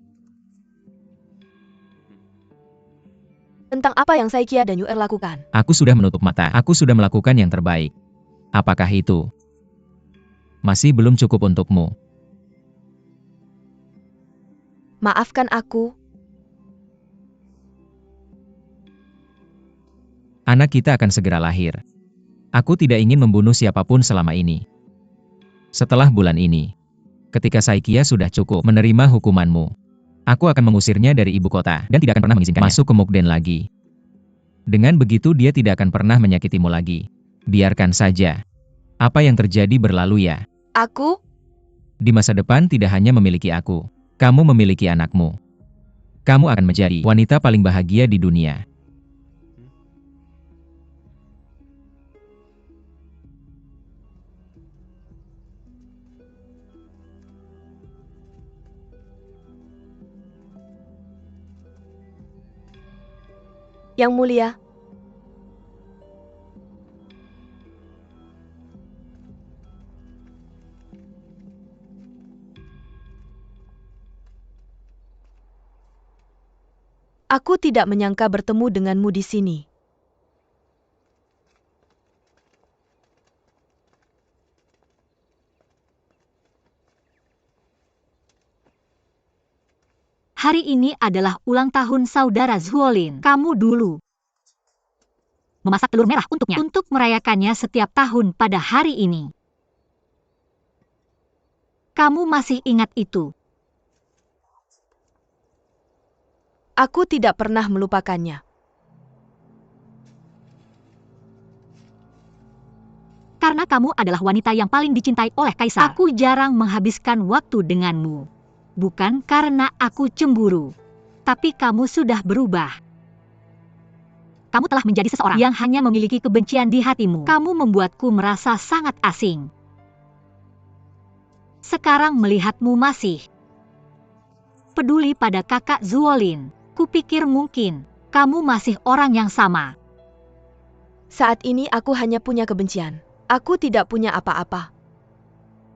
tentang apa yang Saikia dan Yuer lakukan? Aku sudah menutup mata. Aku sudah melakukan yang terbaik. Apakah itu masih belum cukup untukmu? Maafkan aku. Anak kita akan segera lahir. Aku tidak ingin membunuh siapapun selama ini. Setelah bulan ini, ketika Saikia sudah cukup menerima hukumanmu, aku akan mengusirnya dari ibu kota dan tidak akan pernah mengizinkannya masuk ke Mukden lagi. Dengan begitu dia tidak akan pernah menyakitimu lagi. Biarkan saja. Apa yang terjadi berlalu ya. Aku? Di masa depan tidak hanya memiliki aku. Kamu memiliki anakmu. Kamu akan menjadi wanita paling bahagia di dunia. Yang mulia, aku tidak menyangka bertemu denganmu di sini. Hari ini adalah ulang tahun saudara Zuolin. Kamu dulu memasak telur merah untuknya untuk merayakannya setiap tahun pada hari ini. Kamu masih ingat itu? Aku tidak pernah melupakannya. Karena kamu adalah wanita yang paling dicintai oleh Kaisar. Aku jarang menghabiskan waktu denganmu. Bukan karena aku cemburu. Tapi kamu sudah berubah. Kamu telah menjadi seseorang yang hanya memiliki kebencian di hatimu. Kamu membuatku merasa sangat asing. Sekarang melihatmu masih peduli pada kakak Zuolin. Kupikir mungkin kamu masih orang yang sama. Saat ini aku hanya punya kebencian. Aku tidak punya apa-apa.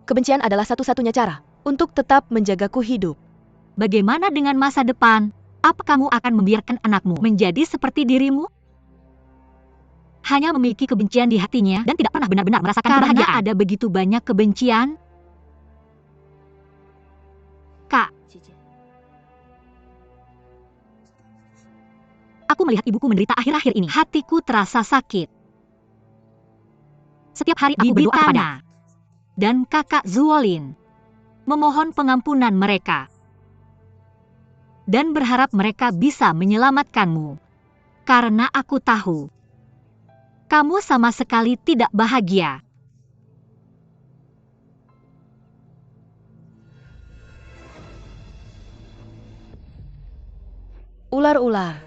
Kebencian adalah satu-satunya cara untuk tetap menjagaku hidup. Bagaimana dengan masa depan? Apa kamu akan membiarkan anakmu menjadi seperti dirimu? Hanya memiliki kebencian di hatinya dan tidak pernah benar-benar merasakan kebahagiaan. Karena ada begitu banyak kebencian. Kak, aku melihat ibuku menderita akhir-akhir ini. Hatiku terasa sakit. Setiap hari aku berdoa kepada dan kakak Zuolin, memohon pengampunan mereka dan berharap mereka bisa menyelamatkanmu. Karena aku tahu kamu sama sekali tidak bahagia. Ular-ular.